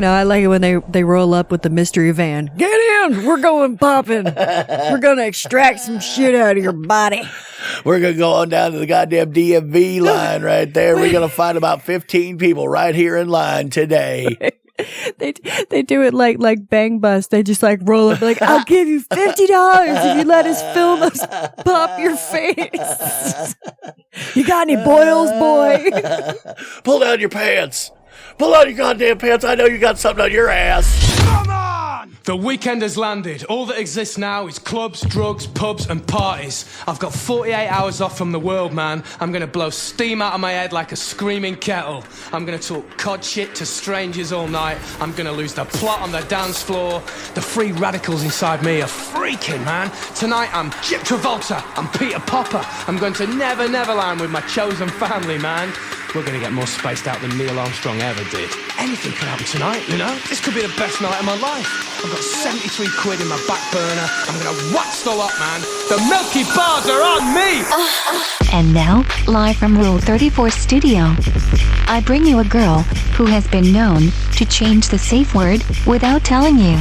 I like it when they roll up with the mystery van. Get in! We're going popping. We're going to extract some shit out of your body. We're going to go on down to the goddamn DMV line right there. We're going to find about 15 people right here in line today. They do it like Bang Bus. They just like roll up like, I'll give you $50 if you let us film us pop your face. You got any boils, boy? Pull down your pants. Pull out your goddamn pants. I know you got something on your ass. Come on! The weekend has landed. All that exists now is clubs, drugs, pubs, and parties. I've got 48 hours off from the world, man. I'm gonna blow steam out of my head like a screaming kettle. I'm gonna talk cod shit to strangers all night. I'm gonna lose the plot on the dance floor. The free radicals inside me are freaking, man. Tonight I'm 𝓚𝓸𝓻𝓵𝓭. I'm Peter Popper. I'm going to Never Neverland with my chosen family, man. We're going to get more spaced out than Neil Armstrong ever did. Anything could happen tonight, This could be the best night of my life. I've got 73 quid in my back burner. I'm going to wax the lot, man. The Milky Bars are on me! And now, live from Rule 34 Studio, I bring you a girl who has been known to change the safe word without telling you.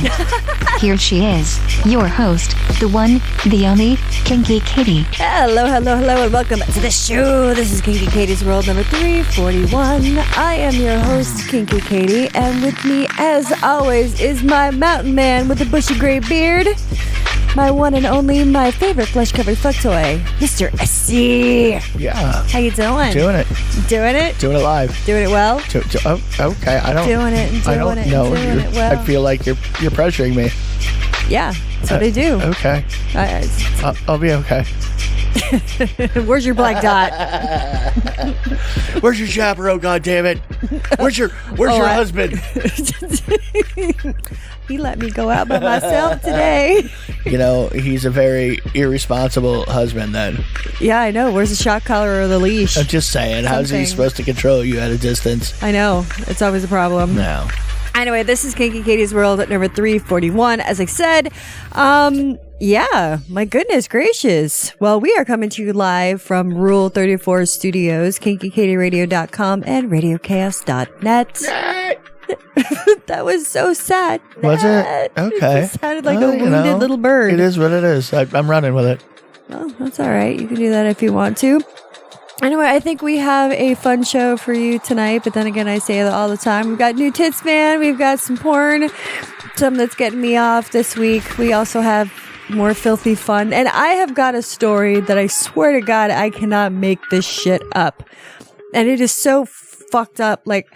Here she is, your host, the one, the only, Kinky Katie. Hello, and welcome to the show. This is Kinky Katie's World number 341. I am your host, Kinky Katie, and with me, as always, is my mountain man with the bushy gray beard, my one and only, my favorite flesh-covered fuck toy, Mr. SC. Yeah. How you doing? Doing it. Doing it? Doing it live. Doing it well? Okay. I don't. Doing it and doing I don't it know. and doing it well. I feel like you're pressuring me. Yeah, that's what they do. Okay. I'll be okay. Where's your black dot? Where's your chaperone? God damn it! Where's your husband? He let me go out by myself today. He's a very irresponsible husband. Then. Yeah, I know. Where's the shock collar or the leash? I'm just saying. How's he supposed to control you at a distance? I know. It's always a problem. No. Anyway, this is Kinky Katie's World at number 341. As I said, yeah, my goodness gracious. Well, we are coming to you live from Rule 34 Studios, KinkyKatieRadio.com and RadioChaos.net. That was so sad. Was it? Okay. It sounded like a wounded little bird. It is what it is. I'm running with it. Well, that's all right. You can do that if you want to. Anyway, I think we have a fun show for you tonight, but then again, I say that all the time. We've got new tits, man. We've got some porn, some that's getting me off this week. We also have more filthy fun, and I have got a story that I swear to God, I cannot make this shit up. And it is so fucked up. Like,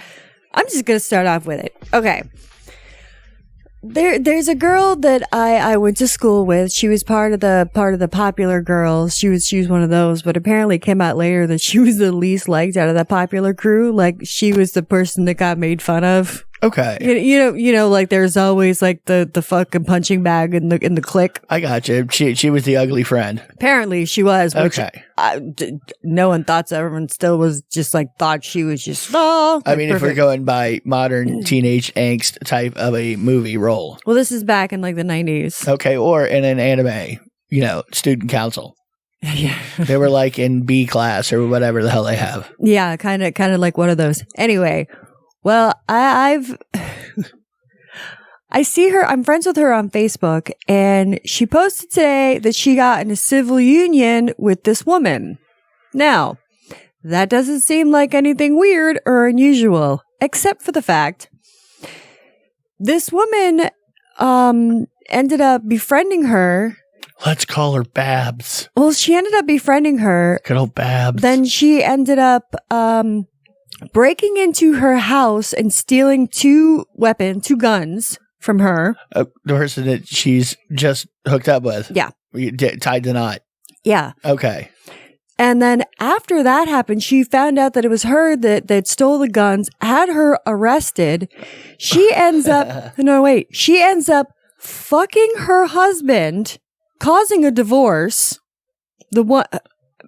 I'm just going to start off with it. Okay. There's a girl that I went to school with. She was part of the popular girls. She was one of those, but apparently it came out later that she was the least liked out of the popular crew. Like, she was the person that got made fun of. Okay. You know, like there's always like the fucking punching bag in the clique. I got you. She was the ugly friend. Apparently she was. Which okay. No one thought so. Everyone still was just like thought she was just. Oh, I mean, perfect. If we're going by modern teenage angst type of a movie role. Well, this is back in like the 90s. Okay, or in an anime, student council. Yeah. They were like in B class or whatever the hell they have. Yeah, kind of like one of those. Anyway. Well, I see her, I'm friends with her on Facebook, and she posted today that she got in a civil union with this woman. Now, that doesn't seem like anything weird or unusual, except for the fact this woman ended up befriending her. Let's call her Babs. Well, she ended up befriending her. Good old Babs. Then she ended up breaking into her house and stealing two guns from her. The person that she's just hooked up with. Yeah. Tied the knot. Yeah. Okay. And then after that happened, she found out that it was her that stole the guns, had her arrested. She ends up, she ends up fucking her husband, causing a divorce. The one...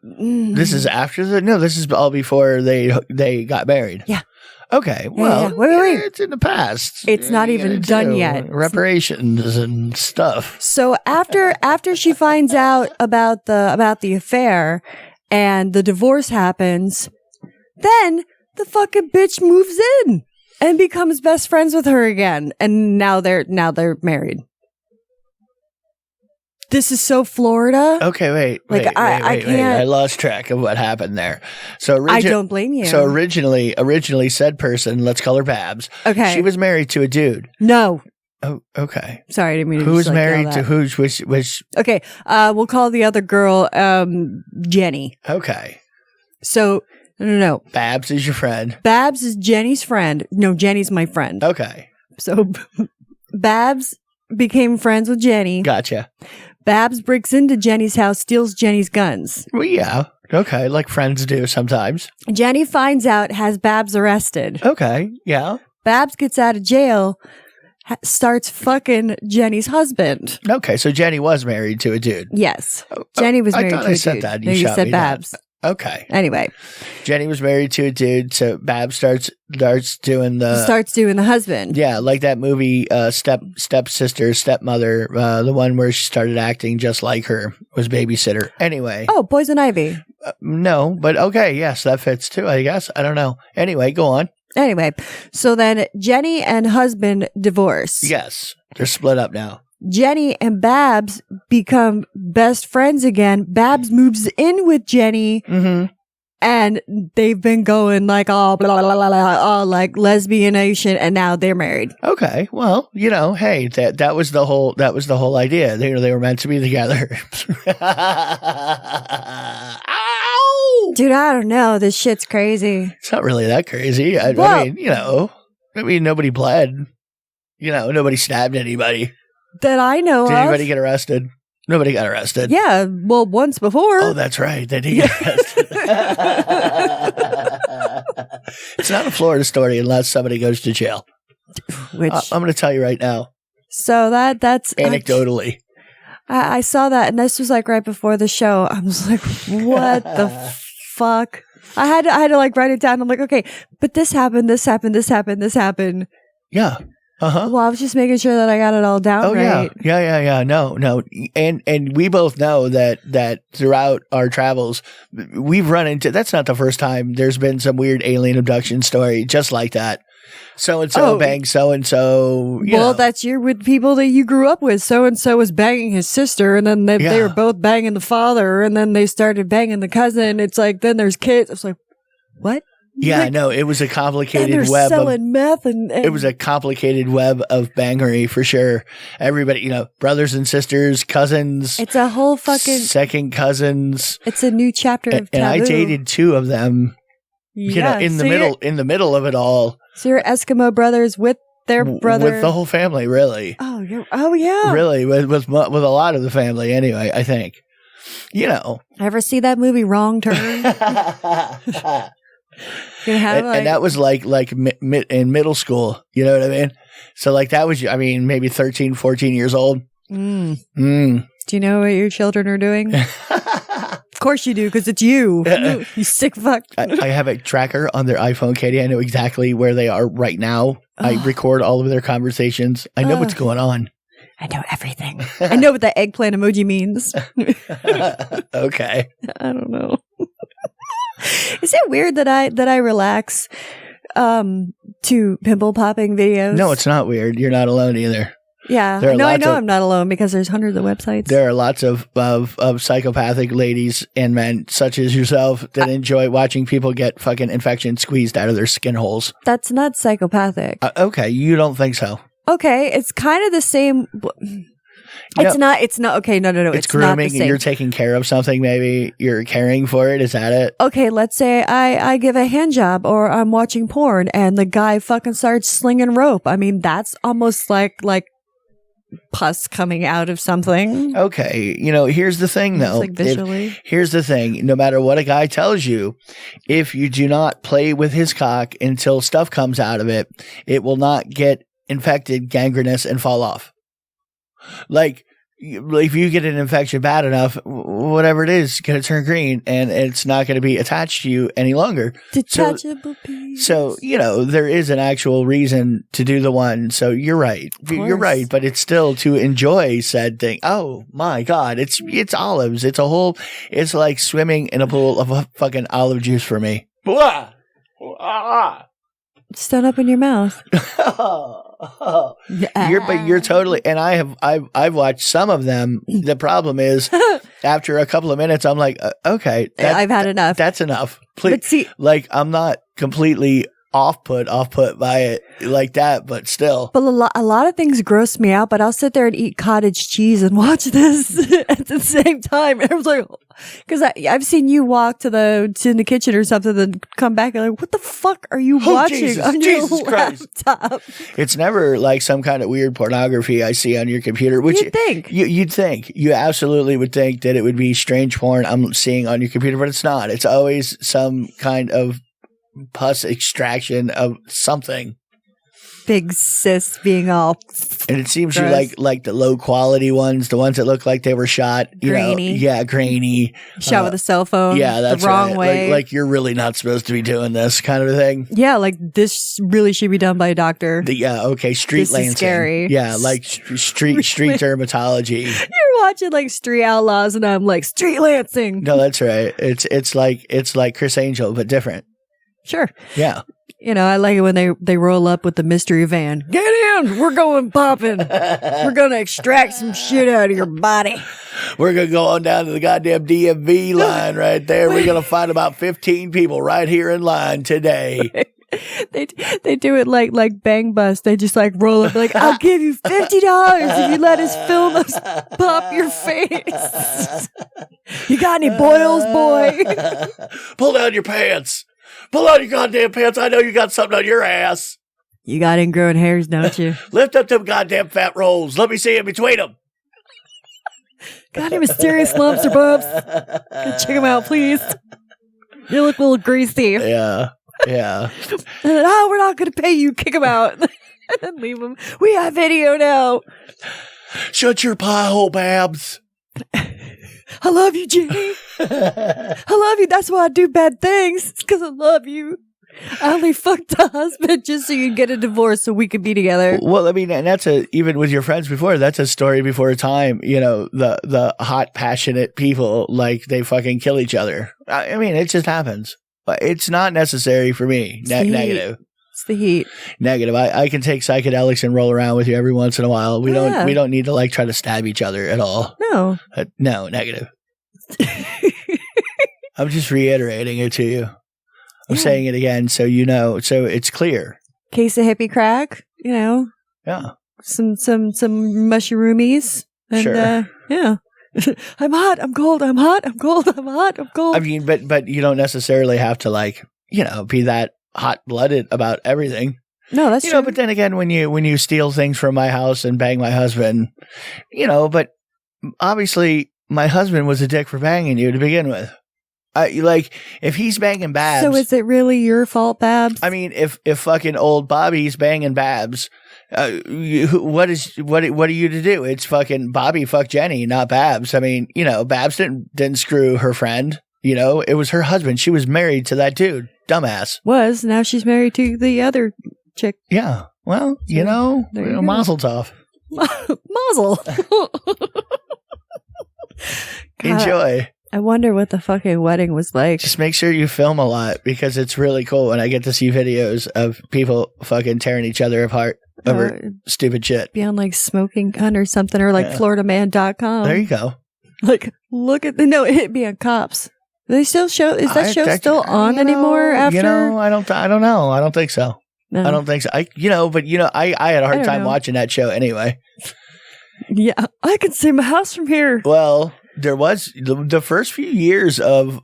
This is after this is all before they got married. Yeah. Okay. Well, yeah. Wait. It's in the past. It's not even done yet. Reparations and stuff. So after she finds out about the affair and the divorce happens, then the fucking bitch moves in. and becomes best friends with her again. And now they're married. This is so Florida. Okay, wait. I can't. I lost track of what happened there. So I don't blame you. So originally said person, let's call her Babs. Okay. She was married to a dude. No. Oh, okay. Sorry, I didn't mean to. Who was just, married to who's which? Okay. We'll call the other girl Jenny. Okay. So no. Babs is your friend. Babs is Jenny's friend. No, Jenny's my friend. Okay. So Babs became friends with Jenny. Gotcha. Babs breaks into Jenny's house, steals Jenny's guns. Well, yeah. Okay. Like friends do sometimes. Jenny finds out, has Babs arrested. Okay. Yeah. Babs gets out of jail, starts fucking Jenny's husband. Okay. So Jenny was married to a dude. Yes. Jenny was married to a dude. I said that. You shot said me Babs. Down. Okay. Anyway. Jenny was married to a dude, so Babs starts doing the husband. Yeah, like that movie Stepsister, Stepmother, the one where she started acting just like her, was babysitter. Anyway. Oh, Poison Ivy. No, but okay, yes, that fits too, I guess. I don't know. Anyway, go on. Anyway, so then Jenny and husband divorce. Yes, they're split up now. Jenny and Babs become best friends again. Babs moves in with Jenny, and they've been going like all blah, blah, blah, blah, all like lesbianation, and now they're married. Okay, well, hey, that was the whole idea. They were meant to be together. Ow! Dude, I don't know. This shit's crazy. It's not really that crazy. I mean, nobody bled. Nobody stabbed anybody. That I know Did of. anybody get arrested? Nobody got arrested. Yeah, well, once before. Oh, that's right. They did get arrested. It's not a Florida story unless somebody goes to jail. Which I'm going to tell you right now. So that's anecdotally. I saw that, and this was like right before the show. I was like, "What the fuck?" I had to like write it down. I'm like, "Okay, but this happened. This happened. This happened. This happened." Yeah. Well, I was just making sure that I got it all down right. Yeah. No. And we both know that throughout our travels, we've run into, that's not the first time there's been some weird alien abduction story just like that. So-and-so banged so-and-so. Well, that's with people that you grew up with. So-and-so was banging his sister, and then they were both banging the father, and then they started banging the cousin. It's like, then there's kids. It's like, what? Yeah, no, it was a complicated web. Selling meth and it was a complicated web of bangery for sure. Everybody, brothers and sisters, cousins. It's a whole fucking second cousins. It's a new chapter of taboo. And I dated two of them. In the middle of it all. So you're Eskimo brothers with their brother, with the whole family, really. Oh yeah, really, with a lot of the family. Anyway, I think. Ever see that movie Wrong Turn? And that was like in middle school, you know what I mean? So like that was, maybe 13, 14 years old. Do you know what your children are doing? Of course you do, because it's you. You sick fuck. I have a tracker on their iPhone, Katie. I know exactly where they are right now. I record all of their conversations. I know what's going on. I know everything. I know what the eggplant emoji means. Okay. I don't know. Is it weird that I relax to pimple popping videos? No, it's not weird. You're not alone either. Yeah. I know I'm not alone, because there's hundreds of websites. There are lots of psychopathic ladies and men such as yourself that enjoy watching people get fucking infection squeezed out of their skin holes. That's not psychopathic. Okay, you don't think so? Okay, it's kind of the same. It's not. Okay, no. It's grooming, and you're taking care of something. Maybe you're caring for it. Is that it? Okay, let's say I give a hand job, or I'm watching porn, and the guy fucking starts slinging rope. That's almost like pus coming out of something. Okay, here's the thing, though. Like visually. Here's the thing. No matter what a guy tells you, if you do not play with his cock until stuff comes out of it, it will not get infected, gangrenous, and fall off. Like, if you get an infection bad enough, whatever it is going to turn green, and it's not going to be attached to you any longer. Detachable piece. So, there is an actual reason to do the one. So you're right. You're right. But it's still to enjoy said thing. Oh my God. It's olives. It's like swimming in a pool of fucking olive juice for me. Just don't open your mouth. You're totally, and I've watched some of them. The problem is, after a couple of minutes, I'm like, okay, I've had enough. That's enough. Please, But see, like, I'm not completely off put by it like that, but still. but a lot of things gross me out, but I'll sit there and eat cottage cheese and watch this at the same time. And I was like, because I've seen you walk to the kitchen or something and come back and like, what the fuck are you watching on your laptop? It's never like some kind of weird pornography I see on your computer, which You'd think. You'd think. You absolutely would think that it would be strange porn I'm seeing on your computer, but it's not. It's always some kind of pus extraction of something. Big sis being all and it seems gross. You like the low quality ones, the ones that look like they were shot grainy. Grainy, shot with a cell phone. Yeah, that's the wrong right. way. Like you're really not supposed to be doing this kind of thing. Yeah, like this really should be done by a doctor. Street this lancing. Is scary. Yeah, like street dermatology. You're watching like Street Outlaws, and I'm like Street Lancing. No, that's right. It's like Chris Angel, but different. Sure. Yeah. You know, I like it when they roll up with the mystery van. Get in! We're going popping. We're going to extract some shit out of your body. We're going to go on down to the goddamn DMV line right there. We're going to find about 15 people right here in line today. They do it like Bang Bus. They just like roll up like, I'll give you $50 if you let us film us pop your face. You got any boils, boy? Pull down your pants. Pull out your goddamn pants. I know you got something on your ass. You got ingrowing hairs, don't you? Lift up them goddamn fat rolls. Let me see in between them. Got any mysterious lumps or bumps? Check them out, please. You look a little greasy. Yeah. And then, we're not going to pay you. Kick them out. And then leave them. We have video now. Shut your pie hole, Babs. I love you, Jenny. I love you. That's why I do bad things. It's because I love you. I only fucked the husband just so you'd get a divorce so we could be together. Well, I mean, and that's even with your friends before, that's a story before time. You know, the hot, passionate people, like they fucking kill each other. I mean, it just happens. It's not necessary for me. Negative. It's the heat. Negative. I can take psychedelics and roll around with you every once in a while. We don't need to like try to stab each other at all. No. No, negative. I'm just reiterating it to you. I'm saying it again so you know, so it's clear. Case of hippie crack, you know. Yeah. Some mushroomies. And, sure. Yeah. I'm hot, I'm cold, I'm hot, I'm cold, I'm hot, I'm cold. I mean, but you don't necessarily have to like, you know, be that hot-blooded about everything. No, that's you true. know, but then again, when you steal things from my house and bang my husband, you know, but obviously my husband was a dick for banging you to begin with. Like if he's banging Babs, so is it really your fault, Babs? I mean, if fucking old Bobby's banging Babs, what are you to do? It's fucking Bobby fuck Jenny, not Babs. I mean, you know, Babs didn't screw her friend. You know, it was her husband. She was married to that dude. Dumbass. Now she's married to the other chick. Yeah. Well, you know, mazel tov. Mazel. Enjoy. I wonder what the fucking wedding was like. Just make sure you film a lot because it's really cool when I get to see videos of people fucking tearing each other apart over stupid shit. Be on like Smoking Gun or something or like FloridaMan.com. There you go. Like, look at it'd be on Cops. Do they still show? Is that show still on anymore? After I don't know. I don't think so. No. I don't think so. I had a hard time watching that show anyway. Yeah, I can see my house from here. Well, there was the first few years of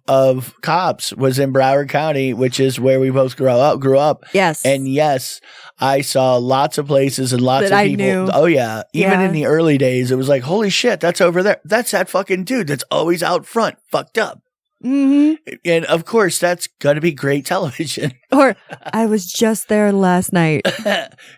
Cops was in Broward County, which is where we both grew up. Yes, and yes, I saw lots of places and lots of people. Knew. Oh yeah, even in the early days, it was like, holy shit, that's over there. That's that fucking dude that's always out front, fucked up. Mm-hmm. And of course, that's going to be great television. Or I was just there last night.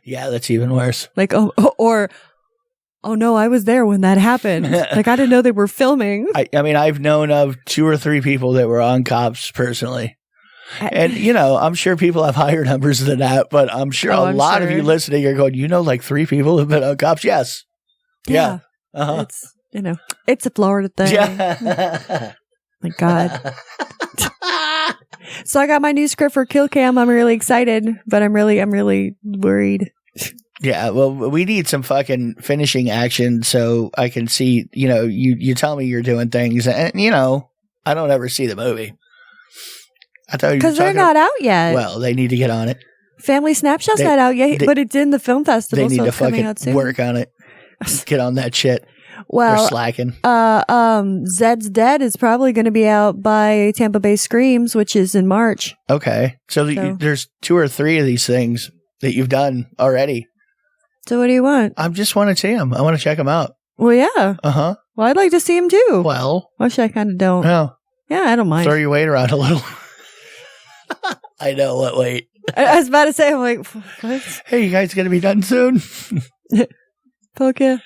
Yeah, that's even worse. Like, oh no, I was there when that happened. Like, I didn't know they were filming. I mean, I've known of 2 or 3 people that were on Cops personally. And, you know, I'm sure people have higher numbers than that, but I'm sure a lot of you listening are going, you know, like 3 people have been on Cops? Yes. Yeah. Uh-huh. It's, it's a Florida thing. Yeah. My God. So I got my new script for Kill Cam. I'm really excited, but I'm really worried. Yeah, well, we need some fucking finishing action so I can see, you tell me you're doing things and, I don't ever see the movie. I thought you were Because they're not out yet. Well, they need to get on it. Family Snapshot's not out yet, but it's in the film festival, They need so to it's coming out fucking soon. work on it. Get on that shit. Well, They're slacking. Zed's Dead is probably going to be out by Tampa Bay Screams, which is in March. Okay. So there's 2 or 3 of these things that you've done already. So what do you want? I just want to see them. I want to check them out. Well, yeah. Uh-huh. Well, I'd like to see him too. Well. Actually, I kind of don't. No. Yeah, I don't mind. Throw your weight around a little. I know what weight. I was about to say, I'm like, what? Hey, you guys going to be done soon? Poke ya.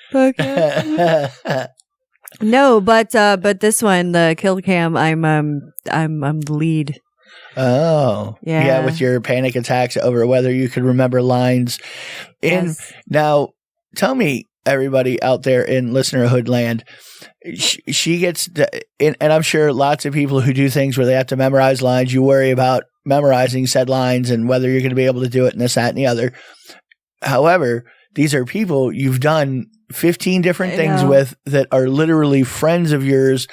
No, but this one, the Kill Cam, I'm the lead. Oh, yeah, with your panic attacks over whether you could remember lines. Now, tell me, everybody out there in listenerhood land, she gets, and I'm sure lots of people who do things where they have to memorize lines, you worry about memorizing said lines and whether you're going to be able to do it and this, that, and the other. However, these are people you've done 15 different things with that are literally friends of yours.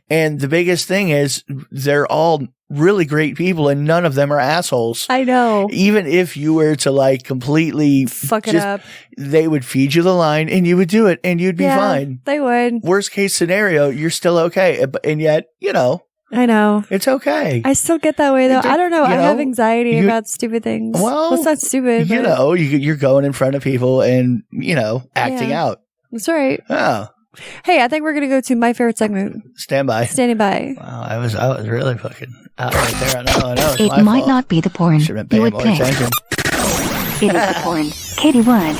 And the biggest thing is they're all really great people and none of them are assholes. I know. Even if you were to like completely fuck it up, they would feed you the line and you would do it and you'd be fine. They would. Worst case scenario, you're still okay. And yet, I know. It's okay. I still get that way though. I don't know. I have anxiety about stupid things. Well, it's not stupid. You're going in front of people and, acting out. That's right. Oh. Hey, I think we're going to go to my favorite segment. Stand by. Standing by. Wow, I was really fucking out right there. I know. It might not be the porn you would pick. Attention. It is the porn Katie would.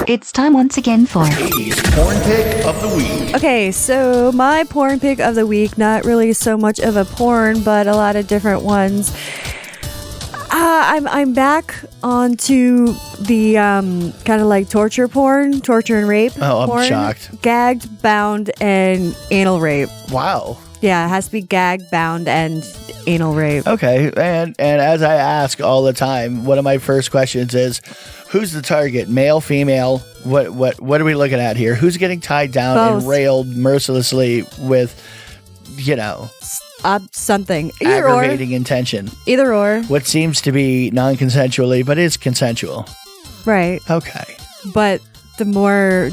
It's time once again for Katie's porn pick of the week. Okay, so my porn pick of the week, not really so much of a porn, but a lot of different ones. I'm back onto the kind of like torture and rape. Oh, I'm porn. shocked. Gagged, bound, and anal rape. Wow. Yeah, it has to be gagged, bound, and anal rape. Okay, and as I ask all the time, one of my first questions is, who's the target? Male, female? What are we looking at here? Who's getting tied down and railed mercilessly with, something. Aggravating intention. Either or. What seems to be non-consensually, but is consensual. Right. Okay. But the more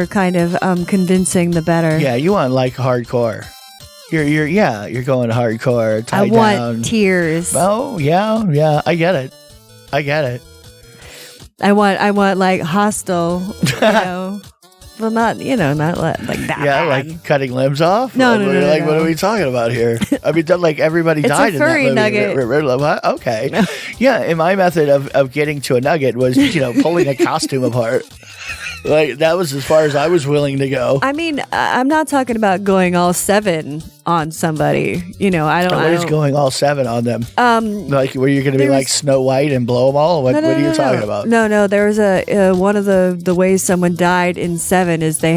kind of convincing, the better. Yeah, you want like hardcore. You're going hardcore. Tied I want down. tears. Oh yeah, I get it. I want like hostile. Well, not like that. Yeah, bad. like cutting limbs off. No. What are we talking about here? I mean, like everybody It's died a furry in that movie. nugget. What? Okay. No. Yeah, and my method of getting to a nugget was pulling a costume apart. Like that was as far as I was willing to go. I mean, I'm not talking about going all 7 on somebody. I don't. What is going all 7 on them? Like were you going to be like Snow White and blow them all? What are you talking about? No. There was one of the ways someone died in 7 is they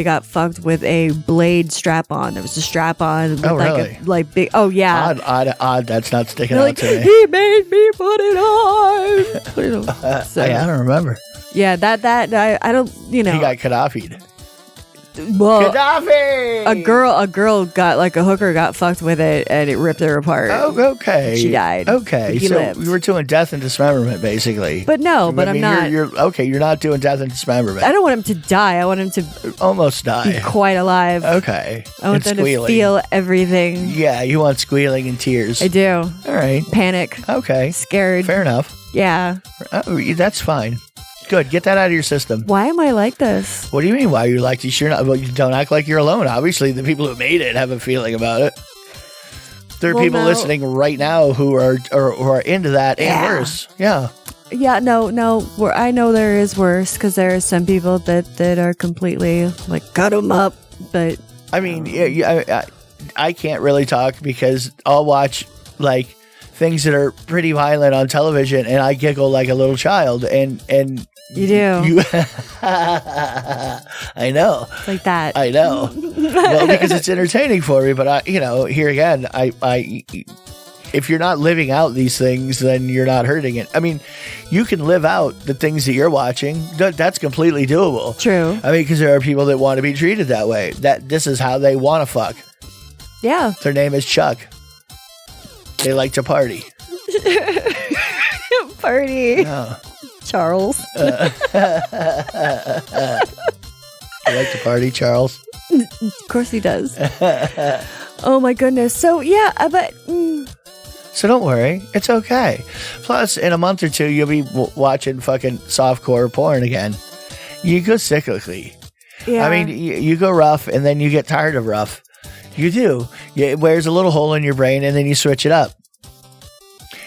got fucked with a blade strap on. There was a strap on. With really? Big. Oh yeah. Odd. That's not sticking out to me. He made me put it on. So, I don't remember. Yeah, that I don't. He got Gaddafi'd. Well, Gaddafi! A girl got like a hooker got fucked with it and it ripped her apart. Oh, okay. She died. Okay, He so lived. we were doing death and dismemberment, basically. But no, I'm not. You're not doing death and dismemberment. I don't want him to die. I want him to almost be die. quite alive. Okay. I want them to feel everything. Yeah, you want squealing and tears. I do. All right. Panic. Okay. Scared. Fair enough. Yeah. Oh, that's fine. Good. Get that out of your system. Why am I like this? What do you mean? Why are you like this? You're not. Well, you don't act like you're alone. Obviously, the people who made it have a feeling about it. There are people listening right now who are into that and worse. Yeah. Yeah. No. I know there is worse because there are some people that are completely like cut them up. But I mean, I can't really talk because I'll watch like things that are pretty violent on television and I giggle like a little child and you do. I know. Like that. I know. Well, because it's entertaining for me, but here again, if you're not living out these things, then you're not hurting it. I mean, you can live out the things that you're watching. That's completely doable. True. I mean, because there are people that want to be treated that way. This is how they want to fuck. Yeah. Their name is Chuck. They like to party. Party. Yeah. Charles. You like to party, Charles? Of course he does. Oh my goodness. So yeah, but so don't worry, it's okay. Plus, in a month or two, you'll be watching fucking softcore porn again. You go cyclically. yeah. I mean, you go rough, and then you get tired of rough. You do. It wears a little hole in your brain, and then you switch it up.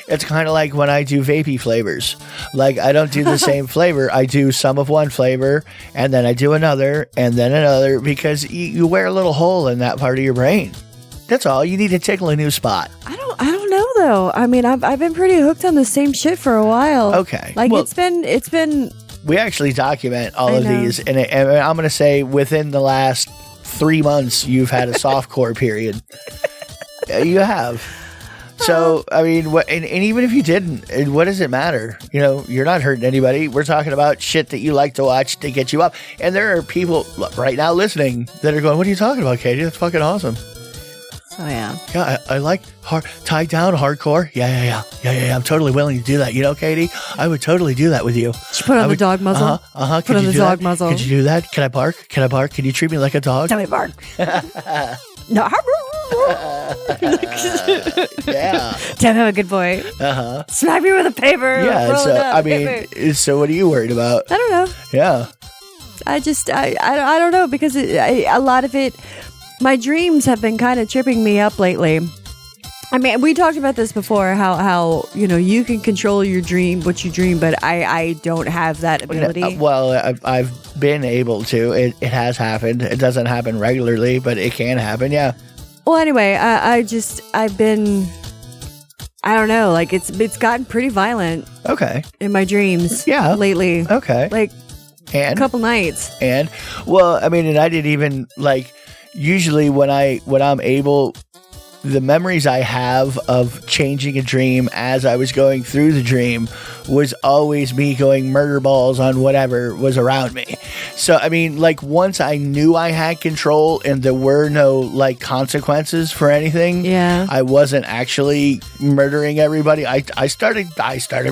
It's kind of like when I do vapey flavors. Like, I don't do the same flavor. I do some of one flavor, and then I do another, and then another, because you wear a little hole in that part of your brain. That's all. You need to tickle a new spot. I don't know though. I mean, I've been pretty hooked on the same shit for a while. Okay. Like, Well, it's been. we actually document all I of know. these, and I'm going to say within the last 3 months, you've had a softcore period. You have. So, I mean, and even if you didn't, what does it matter? You know, you're not hurting anybody. We're talking about shit that you like to watch to get you up. And there are people right now listening that are going, what are you talking about, Katie? That's fucking awesome. Oh yeah. Yeah, I like tied down hardcore. Yeah. I'm totally willing to do that. You know, Katie, I would totally do that with you. Should put on the dog muzzle. Put on the dog muzzle. Could you do that? Can I bark? Can you treat me like a dog? Tell me bark. No. Yeah. Damn, I'm a good boy. Smack me with a paper. Yeah. Roll So it up, I paper. mean, so what are you worried about? I don't know. Yeah. I don't know, because a lot of it, my dreams have been kind of tripping me up lately. I mean, we talked about this before, how you can control your dream, what you dream, but I don't have that ability. Well, I've been able to. It has happened. It doesn't happen regularly, but it can happen. Yeah. Well, anyway, I've been, I don't know, like it's gotten pretty violent Okay. in my dreams. Yeah. Lately. Okay. Like And a couple nights. And well, I mean, and I didn't even like. Usually, when I'm able, the memories I have of changing a dream as I was going through the dream was always me going murder balls on whatever was around me. So, I mean, like, once I knew I had control and there were no like consequences for anything, Yeah. I wasn't actually murdering everybody. I started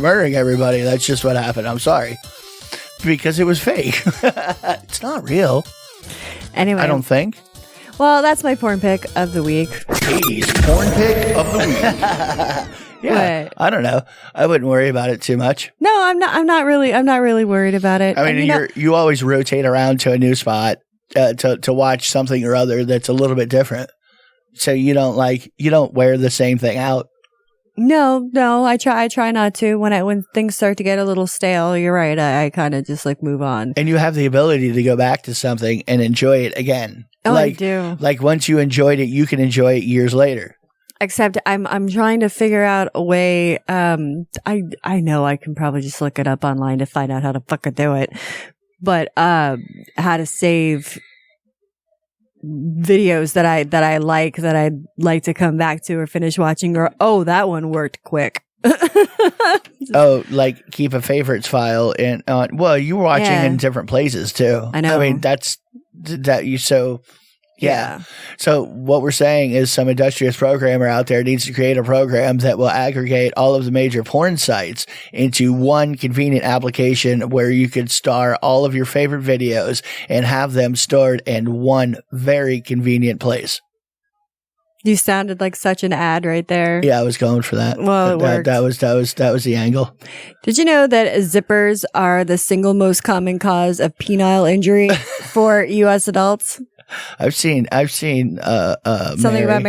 murdering everybody. That's just what happened. I'm sorry, because it was fake. It's not real. Anyway. I don't think. Well, that's my porn pick of the week. Katie's porn pick of the week. Yeah, What? I don't know. I wouldn't worry about it too much. No, I'm not really worried about it. I mean, And you always rotate around to a new spot to watch something or other that's a little bit different. So you don't wear the same thing out. No, I try not to. When things start to get a little stale, you're right. I kind of just like move on. And you have the ability to go back to something and enjoy it again. Oh, I do. Like once you enjoyed it, you can enjoy it years later. Except I'm trying to figure out a way. I know I can probably just look it up online to find out how to fucking do it. But how to save videos that I'd like to come back to or finish watching, or that one worked quick. Oh, like keep a favorites file in on. Well, you were watching Yeah. in different places too. I know. I mean, that's that you so. Yeah. Yeah. So what we're saying is some industrious programmer out there needs to create a program that will aggregate all of the major porn sites into one convenient application where you could store all of your favorite videos and have them stored in one very convenient place. You sounded like such an ad right there. Yeah, I was going for that. Well, it worked. That was the angle. Did you know that zippers are the single most common cause of penile injury for U.S. adults? I've seen Something about Mary. Something about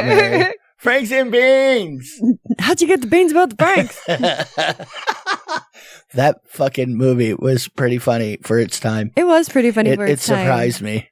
Mary. Franks and beans. How'd you get the beans about the Franks? That fucking movie was pretty funny for its time. It was pretty funny It for its time. surprised me.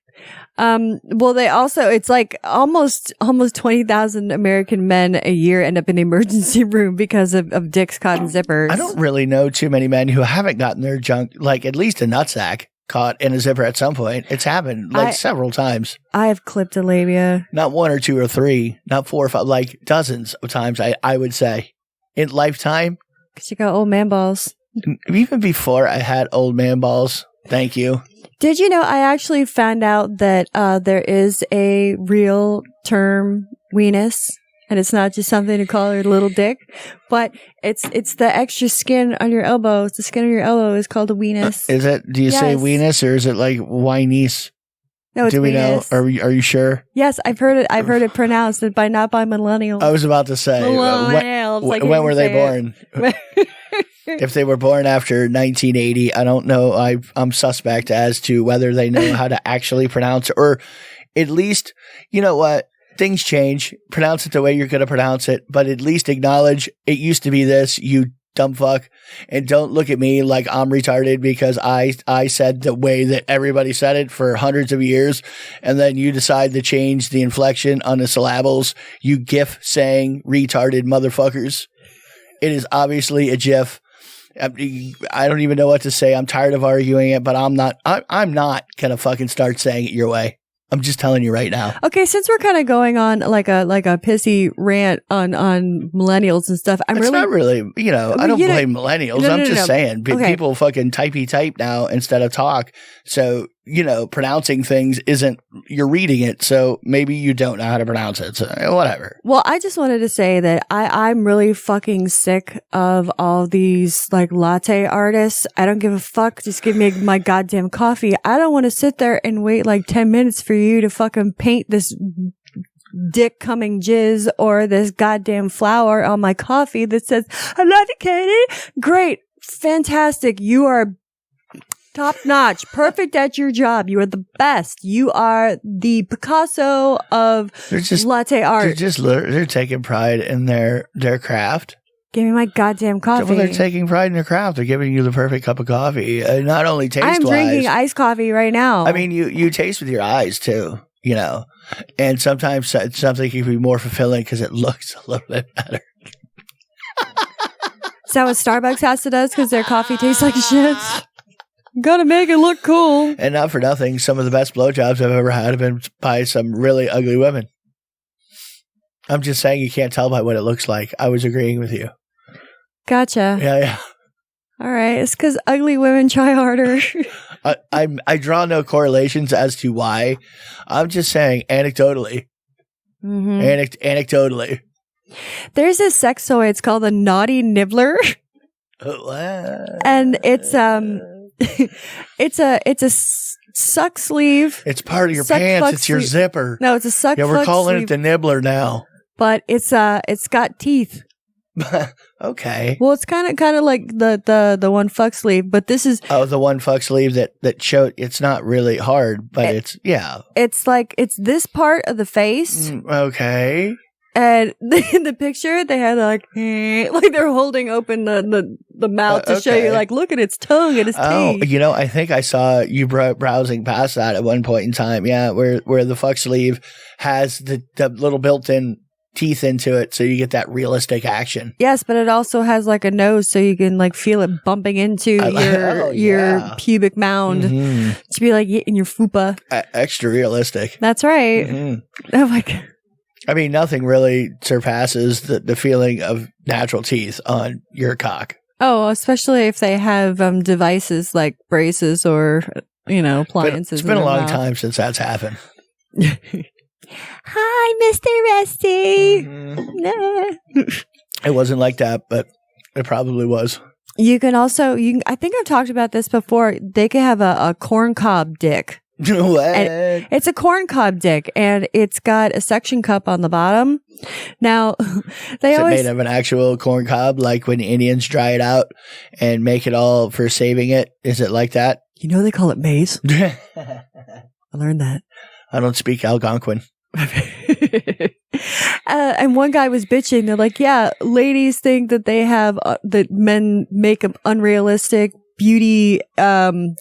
Well, they also, it's like almost 20,000 American men a year end up in the emergency room because of dicks caught in zippers. I don't really know too many men who haven't gotten their junk, like at least a nutsack. caught in a zipper at some point. It's happened like several times. I have clipped a labia. Not one or two or three, not 4 or 5, like dozens of times, I would say. In lifetime. Because you got old man balls. Even before I had old man balls. Thank you. Did you know I actually found out that there is a real term, weenus, and it's not just something to call her little dick, but it's the extra skin on your elbow. It's the skin on your elbow is called a weenus. Is it? Do you say weenus or is it like whinese? No, it's Do we weenus. know? Are you sure? Yes, I've heard it. I've heard it pronounced, but not by millennials. I was about to say. When were they born? If they were born after 1980, I don't know. I'm suspect as to whether they know how to actually pronounce it, or at least, you know what? Things change. Pronounce it the way you're going to pronounce it, but at least acknowledge it used to be this, you dumb fuck. And don't look at me like I'm retarded because I said the way that everybody said it for hundreds of years. And then you decide to change the inflection on the syllables. You gif saying retarded motherfuckers. It is obviously a gif. I don't even know what to say. I'm tired of arguing it, but I'm not going to fucking start saying it your way. I'm just telling you right now. Okay, since we're kind of going on like a pissy rant on millennials and stuff, It's not really, I don't blame millennials. I'm just saying people fucking type now instead of talk. So, pronouncing things you're reading it. So maybe you don't know how to pronounce it. So whatever. Well, I just wanted to say that I'm really fucking sick of all these like latte artists. I don't give a fuck. Just give me my goddamn coffee. I don't want to sit there and wait like 10 minutes for you to fucking paint this dick coming jizz or this goddamn flower on my coffee that says, I love you, Katie. Great. Fantastic. You are top notch, perfect at your job. You are the best. You are the Picasso of latte art. They're taking pride in their craft. Give me my goddamn coffee. Well, they're taking pride in their craft. They're giving you the perfect cup of coffee. Not only taste-wise. I'm drinking iced coffee right now. I mean, you taste with your eyes too, and sometimes something can be more fulfilling because it looks a little bit better. Is that what Starbucks has to do? Because their coffee tastes like shit? Gotta make it look cool. And not for nothing, some of the best blowjobs I've ever had have been by some really ugly women. I'm just saying you can't tell by what it looks like. I was agreeing with you. Gotcha. Yeah. All right. It's because ugly women try harder. I draw no correlations as to why. I'm just saying anecdotally. Mm-hmm. Anecdotally. There's a sex toy. It's called a naughty nibbler. And it's it's a suck sleeve. It's part of your pants. It's your zipper. No, it's a suck. Yeah, we're calling it the nibbler now. But it's got teeth. Okay. Well, it's kind of like the one fuck sleeve, but this is the one fuck sleeve that showed. It's not really hard, but it's it's this part of the face. Okay. And in the picture, they had like they're holding open the mouth to show you, like, look at its tongue and its teeth. I think I saw you browsing past that at one point in time. Yeah, where the fuck sleeve has the little built-in teeth into it, so you get that realistic action. Yes, but it also has like a nose, so you can like feel it bumping into your pubic mound to be like in your fupa. Extra realistic. That's right. Mm-hmm. Oh my god. I mean, nothing really surpasses the feeling of natural teeth on your cock. Oh, especially if they have devices like braces or, appliances. It's been a long time since that's happened. Hi, Mr. Rusty. Mm-hmm. It wasn't like that, but it probably was. You can also, I think I've talked about this before. They could have a corncob dick. What? And it's a corncob dick, and it's got a suction cup on the bottom. Now, Is it made of an actual corn cob, like when the Indians dry it out and make it all for saving it? Is it like that? They call it maize. I learned that. I don't speak Algonquin. And one guy was bitching. They're like, yeah, ladies think that they have, that men make an unrealistic beauty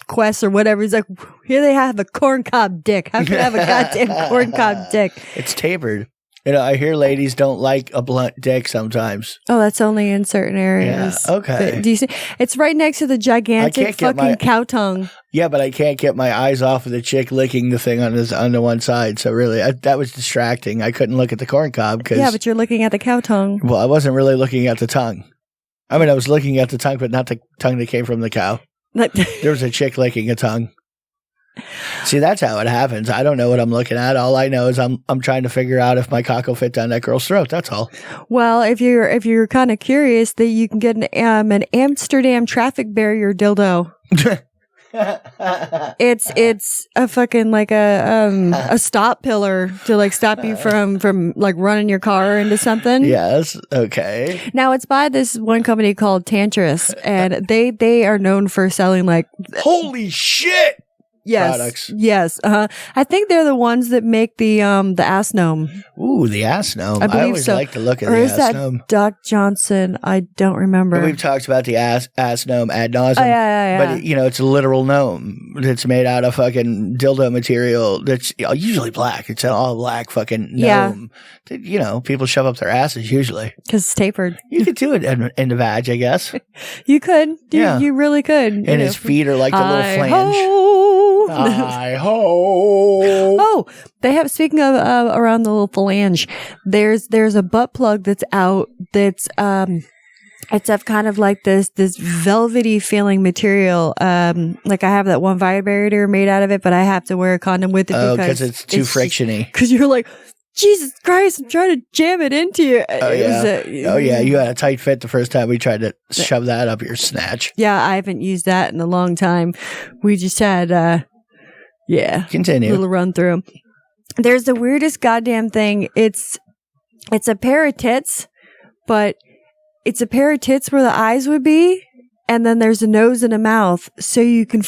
quest or whatever. He's like, here they have a corncob dick. How can I have a goddamn corncob dick? It's tapered. I hear ladies don't like a blunt dick sometimes. Oh, that's only in certain areas. Yeah, okay. But do you see? It's right next to the gigantic fucking cow tongue. Yeah, but I can't get my eyes off of the chick licking the thing on the one side. So really, that was distracting. I couldn't look at the corn cob. Yeah, but you're looking at the cow tongue. Well, I wasn't really looking at the tongue. I mean, I was looking at the tongue, but not the tongue that came from the cow. There was a chick licking a tongue. See, that's how it happens. I don't know what I'm looking at. All I know is I'm trying to figure out if my cock will fit down that girl's throat. That's all. Well, if you're kind of curious, that you can get an Amsterdam traffic barrier dildo. It's a fucking like a stop pillar to like stop you from like running your car into something. Yes. Okay. Now it's by this one company called 𝓚𝓪𝓽𝓼, and they are known for selling like holy shit. Yes. Products. Yes. I think they're the ones that make the ass gnome. Ooh, the ass gnome. I believe always so. like to look at or the is ass that gnome. Doc Johnson? I don't remember. We've talked about the ass gnome ad nauseum. Oh, yeah. But it's a literal gnome that's made out of fucking dildo material that's usually black. It's an all black fucking gnome. Yeah. People shove up their asses usually. Because it's tapered. You could do it in the vag, I guess. You could. Yeah. You really could. And his feet are like the little flange. Hi-ho. Oh, they have, speaking of around the little phalange, there's a butt plug that's out that's it's of kind of like this velvety feeling material. Like I have that one vibrator made out of it, but I have to wear a condom with it because it's too frictiony. Because you're like, Jesus Christ, I'm trying to jam it into you. Oh yeah, you had a tight fit the first time we tried to shove that up your snatch. Yeah, I haven't used that in a long time. We just had Continue. Little run through. There's the weirdest goddamn thing. It's a pair of tits, but it's a pair of tits where the eyes would be, and then there's a nose and a mouth, so you can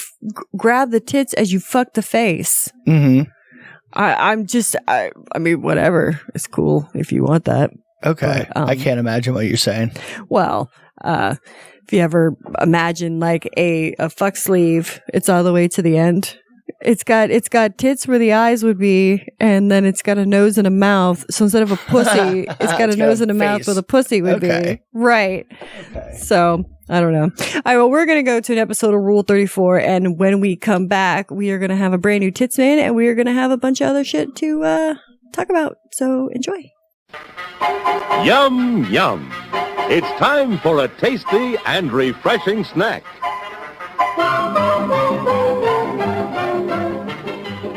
grab the tits as you fuck the face. Mm-hmm. I mean, whatever. It's cool if you want that. Okay. But, I can't imagine what you're saying. Well, if you ever imagine like a fuck sleeve, it's all the way to the end. It's got tits where the eyes would be, and then it's got a nose and a mouth. So instead of a pussy, it's got a nose and a mouth where the pussy would be. Right. Okay. So I don't know. All right, well, we're going to go to an episode of Rule 34, and when we come back, we are going to have a brand new Tits Man, and we are going to have a bunch of other shit to talk about. So enjoy. Yum, yum. It's time for a tasty and refreshing snack.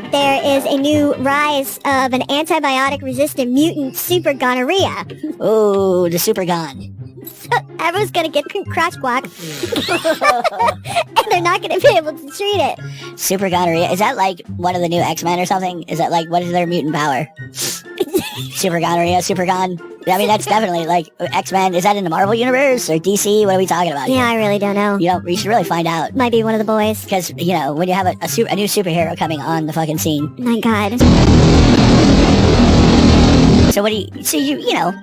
There is a new rise of an antibiotic-resistant mutant super gonorrhea. Ooh, the super gon. So everyone's gonna get crotch guac, and they're not gonna be able to treat it. Super gonorrhea. Is that like one of the new X-Men or something? Is that like, what is their mutant power? Super gonorrhea, super gon. I mean, that's definitely like X-Men. Is that in the Marvel universe or DC? What are we talking about here? Yeah, I really don't know. You should really find out. Might be one of the boys. Because, when you have a new superhero coming on the fucking scene. My God. So what do you,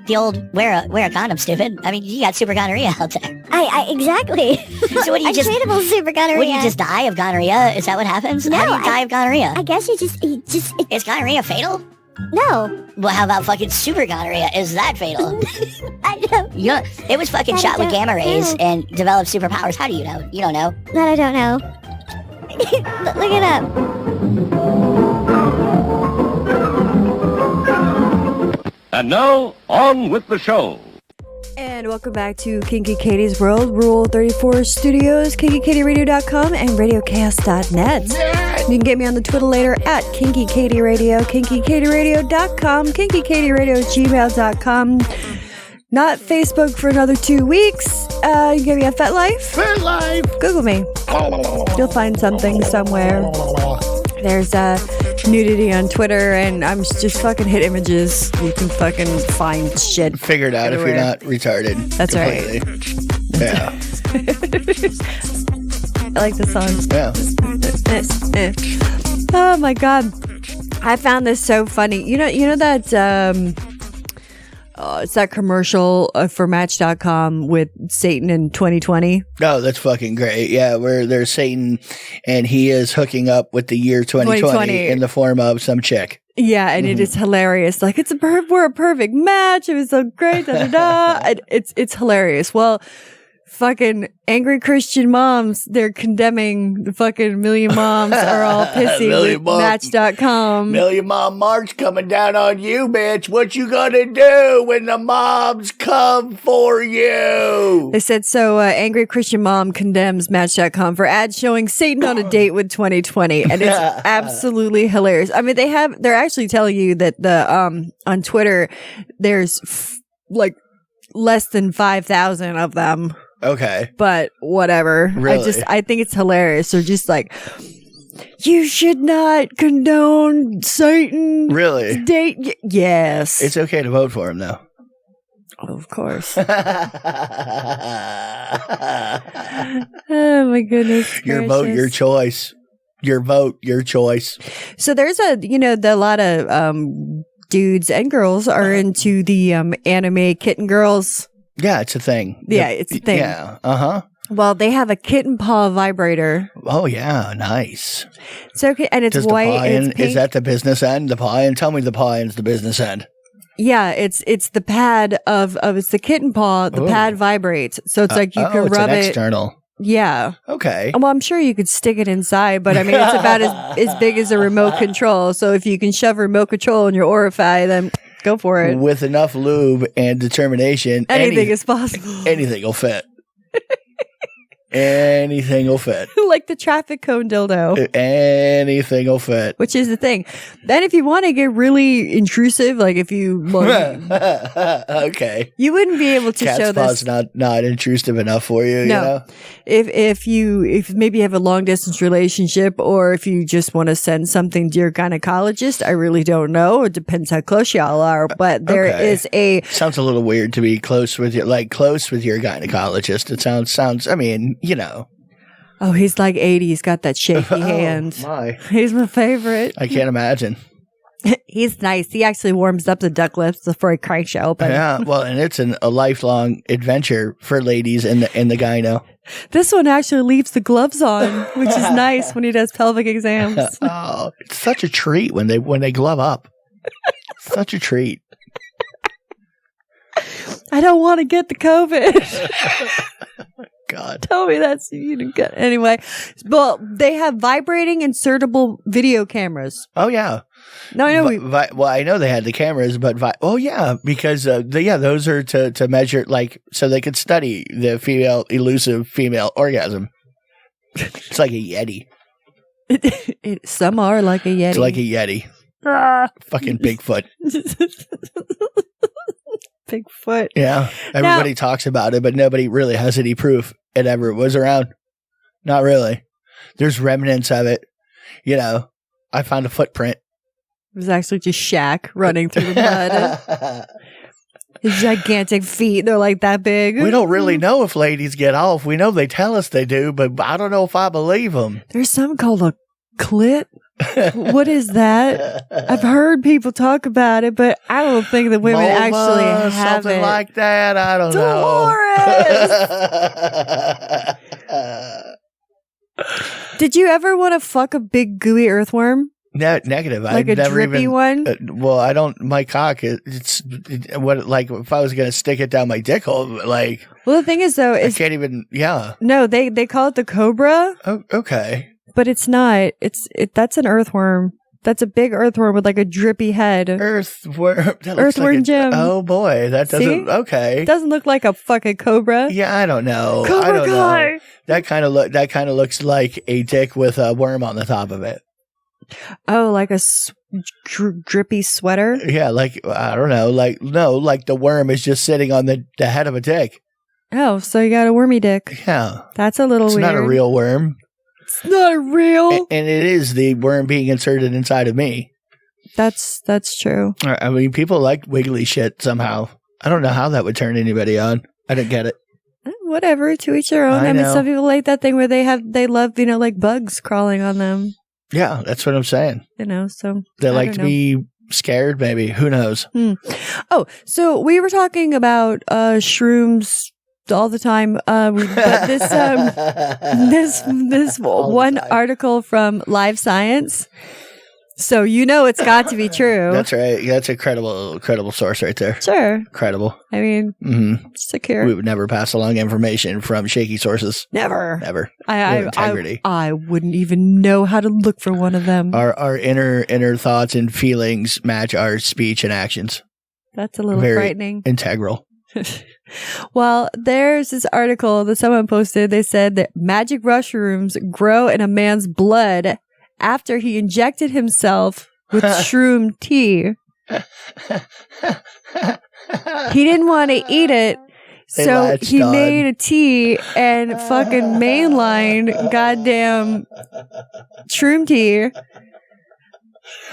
the old wear a condom, stupid. I mean, you got super gonorrhea out there. I exactly. So what do you treatable super gonorrhea. Would you just die of gonorrhea? Is that what happens? No, How do you die of gonorrhea? I guess you just. Is gonorrhea fatal? No. Well, how about fucking super gonorrhea? Is that fatal? I don't. It was fucking shot with gamma rays and developed superpowers. How do you know? You don't know. That I don't know. Look it up. And now, on with the show. And welcome back to Kinky Katie's World, Rule 34 Studios, KinkyKatieRadio.com, and RadioChaos.net. You can get me on the Twitter later at KinkyKatieRadio, KinkyKatieRadio.com, KinkyKatieRadio@gmail.com. Not Facebook for another 2 weeks. You can get me on FetLife. FetLife. Google me. You'll find something somewhere. There's nudity on Twitter, and I'm just fucking hit images. You can fucking find shit. Figure it out everywhere. if you're not retarded. That's completely. right. Yeah. I like the song. Yeah. Oh my God. I found this so funny. You know that it's that commercial for Match.com with Satan in 2020. Oh, that's fucking great. Yeah, where there's Satan and he is hooking up with the year 2020 in the form of some chick. Yeah, and it is hilarious. Like, we're a perfect match. It was so great. Da, da, da. And it's hilarious. Well, fucking angry Christian moms, they're condemning the fucking Million Moms are all pissy with Match.com. Million Mom March coming down on you, bitch. What you gonna do when the moms come for you? They said, so angry Christian mom condemns Match.com for ads showing Satan on a date with 2020. And it's absolutely hilarious. I mean, they're actually telling you that on Twitter, there's like less than 5,000 of them. Okay. But whatever. Really? I think it's hilarious. They're just like, you should not condone Satan. Really? Date. Yes. It's okay to vote for him, though. Oh, of course. Oh, my goodness. Your vote, your choice. Your vote, your choice. So there's a lot of dudes and girls are into the anime kitten girls. Yeah, it's a thing. Yeah, it's a thing. Yeah, uh-huh. Well, they have a kitten paw vibrator. Oh, yeah, nice. So okay, and it's white and it's pink. Is that the business end? The paw end? Tell me the paw end's the business end. Yeah, it's the pad of it's the kitten paw. The pad vibrates, so it's like you can rub it. External. Yeah. Okay. Well, I'm sure you could stick it inside, but I mean, it's about as big as a remote control. So if you can shove a remote control in your orify, then go for it. With enough lube and determination, anything is possible. Anything will fit. Anything will fit. Like the traffic cone dildo. Anything will fit. Which is the thing. Then if you want to get really intrusive, like if you... okay. You wouldn't be able to Cat's show paw's this. not intrusive enough for you, No. you know? If maybe you have a long distance relationship, or if you just want to send something to your gynecologist, I really don't know. It depends how close y'all are, but there is a... Sounds a little weird to be close with your gynecologist. It sounds, I mean, you know. Oh, he's like 80. He's got that shaky hand. My. He's my favorite. I can't imagine. He's nice. He actually warms up the duck lips before he cranks you open. Yeah, well, and it's a lifelong adventure for ladies in the gyno. This one actually leaves the gloves on, which is nice when he does pelvic exams. Oh, it's such a treat when they glove up. Such a treat. I don't want to get the COVID. God. Tell me that's you didn't get anyway. Well, they have vibrating insertable video cameras. Oh yeah. No, I know. Well, I know they had the cameras, but because those are to measure, like, so they could study the elusive female orgasm. It's like a Yeti. Some are like a Yeti. It's like a Yeti. Fucking Bigfoot. Bigfoot. Yeah. Everybody talks about it, but nobody really has any proof it ever was around. Not really. There's remnants of it. You know, I found a footprint. It was actually just Shaq running through the mud. His gigantic feet, they're like that big. We don't really know if ladies get off. We know they tell us they do, but I don't know if I believe them. There's something called a clit. What is that? I've heard people talk about it, but I don't think that women actually have something it. like that. I don't know. Did you ever want to fuck a big gooey earthworm? No, negative. Like a drippy one? Well, I don't. My cock. It's what like if I was gonna stick it down my dick hole, like. Well, the thing is, though, I can't even. Yeah. No, they call it the cobra. Oh, okay. But it's not. That's an earthworm. That's a big earthworm with like a drippy head. Earthworm Jim. Oh boy, that doesn't. See? Okay. It doesn't look like a fucking cobra. Yeah, I don't know. Cobra I don't guy. know. That kind of looks like a dick with a worm on the top of it. Oh, like a drippy sweater? Yeah, like, I don't know. Like, no, like the worm is just sitting on the head of a dick. Oh, so you got a wormy dick. Yeah. That's a little weird. It's not a real worm. It's not real. And it is the worm being inserted inside of me. That's true. I mean, people like wiggly shit somehow. I don't know how that would turn anybody on. I don't get it. Whatever, to each their own. I mean, some people like that thing where they love, like bugs crawling on them. Yeah, that's what I'm saying. So they like to be scared, maybe. Who knows? Oh, so we were talking about shrooms all the time. But this one article from Live Science So you know it's got to be true. That's right. That's a credible source right there. Sure. Credible. I mean, secure. We would never pass along information from shaky sources. Never. I integrity. I wouldn't even know how to look for one of them. Our inner thoughts and feelings match our speech and actions. That's a little Very frightening. Integral. Well, there's this article that someone posted. They said that magic mushrooms grow in a man's blood after he injected himself with shroom tea. He didn't want to eat it, so he made a tea and fucking mainline goddamn shroom tea.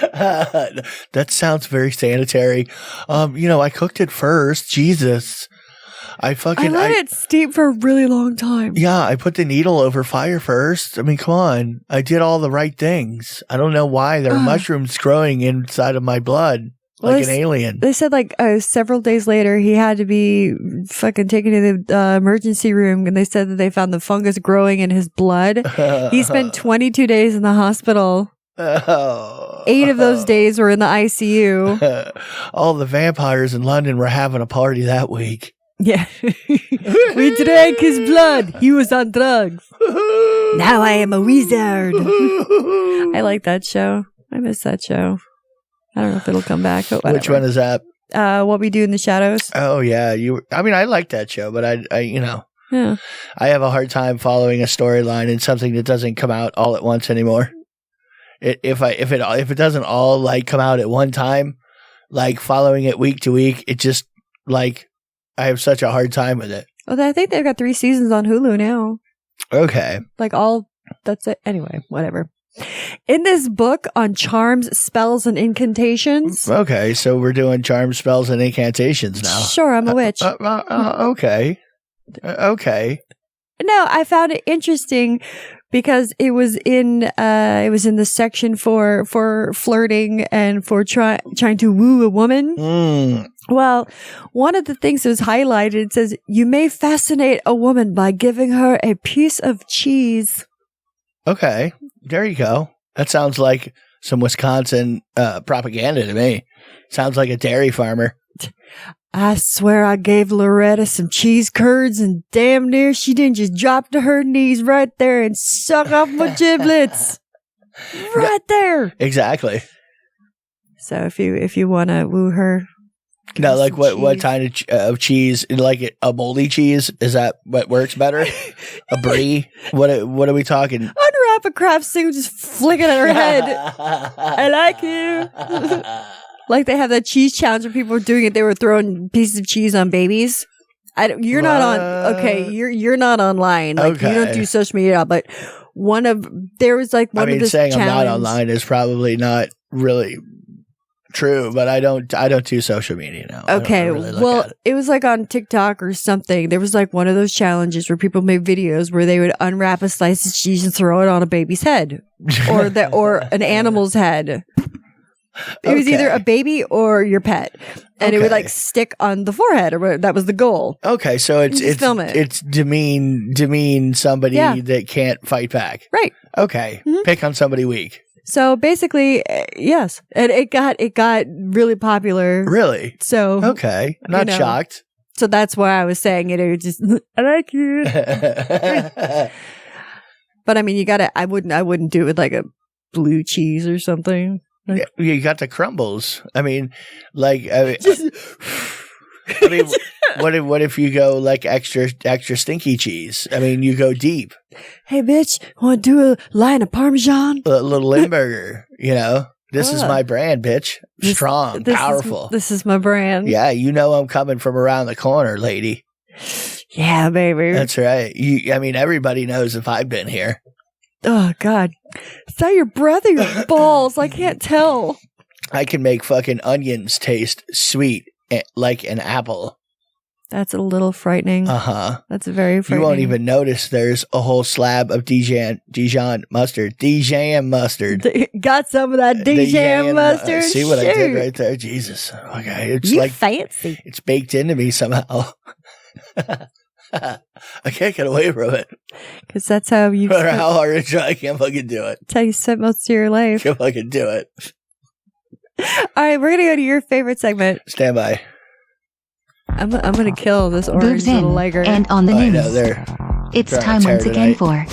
That sounds very sanitary. I cooked it first. Jesus. I let it steep for a really long time. Yeah, I put the needle over fire first. I mean, come on. I did all the right things. I don't know why there are mushrooms growing inside of my blood like an alien. They said several days later he had to be fucking taken to the emergency room, and they said that they found the fungus growing in his blood. He spent 22 days in the hospital. 8 of those days were in the ICU. All the vampires in London were having a party that week. Yeah. We drank his blood. He was on drugs. Now I am a wizard. I like that show. I miss that show. I don't know if it'll come back. But which one is that? What We Do in the Shadows. Oh, yeah. I like that show, but I have a hard time following a storyline in something that doesn't come out all at once anymore. If it doesn't all come out at one time, following it week to week, it just I have such a hard time with it. Well, I think they've got 3 seasons on Hulu now. Okay. That's it. Anyway, whatever. In this book on charms, spells, and incantations. Okay, so we're doing charms, spells, and incantations now. Sure, I'm a witch. Okay. Okay. No, I found it interesting because it was in the section for flirting and for trying to woo a woman. Well, one of the things that was highlighted, it says, you may fascinate a woman by giving her a piece of cheese. Okay, there you go. That sounds like some Wisconsin propaganda to me. Sounds like a dairy farmer. I swear I gave Loretta some cheese curds, and damn near she didn't just drop to her knees right there and suck off my giblets. Right there. Exactly. So if you want to woo her. No, what kind of cheese? Like a moldy cheese? Is that what works better? A brie? What are we talking? Unwrap a craft single, just flick it at her head. I like you. Like they have that cheese challenge where people were doing it. They were throwing pieces of cheese on babies. You're not on. Okay, you're not online. You don't do social media, but there was one of this saying challenge. I'm not online is probably not really true, but I don't do social media now. Okay, it was on TikTok or something. There was one of those challenges where people made videos where they would unwrap a slice of cheese and throw it on a baby's head, or an animal's head. It was either a baby or your pet, and it would stick on the forehead, or whatever. That was the goal. Okay, so it's demean somebody that can't fight back. Right. Okay, pick on somebody weak. So basically, yes, and it got really popular. Really? So okay, not shocked. So that's why I was saying it. It was just I like you. But I mean, I wouldn't do it with a blue cheese or something. You got the crumbles. I mean, what if you go extra stinky cheese? I mean, you go deep. Hey, bitch, want to do a line of Parmesan? A little Limburger, This is my brand, bitch. Strong, powerful. This is my brand. Yeah, I'm coming from around the corner, lady. Yeah, baby. That's right. Everybody knows if I've been here. Oh, God. Is that your breath or your balls? I can't tell. I can make fucking onions taste sweet like an apple. That's a little frightening. Uh-huh. That's very frightening. You won't even notice there's a whole slab of Dijon mustard. Dijon mustard. Got some of that Dijon mustard? See what I did right there? Jesus. Okay. It's you fancy. It's baked into me somehow. I can't get away from it. Because that's how you. No matter how hard I try, I can't fucking do it. That's how you spent most of your I life. can't fucking do it. All right, we're gonna go to your favorite segment. Stand by. I'm gonna kill this orange Boobs little in legger. and on the I news. know, they're It's trying time to tear once again tonight.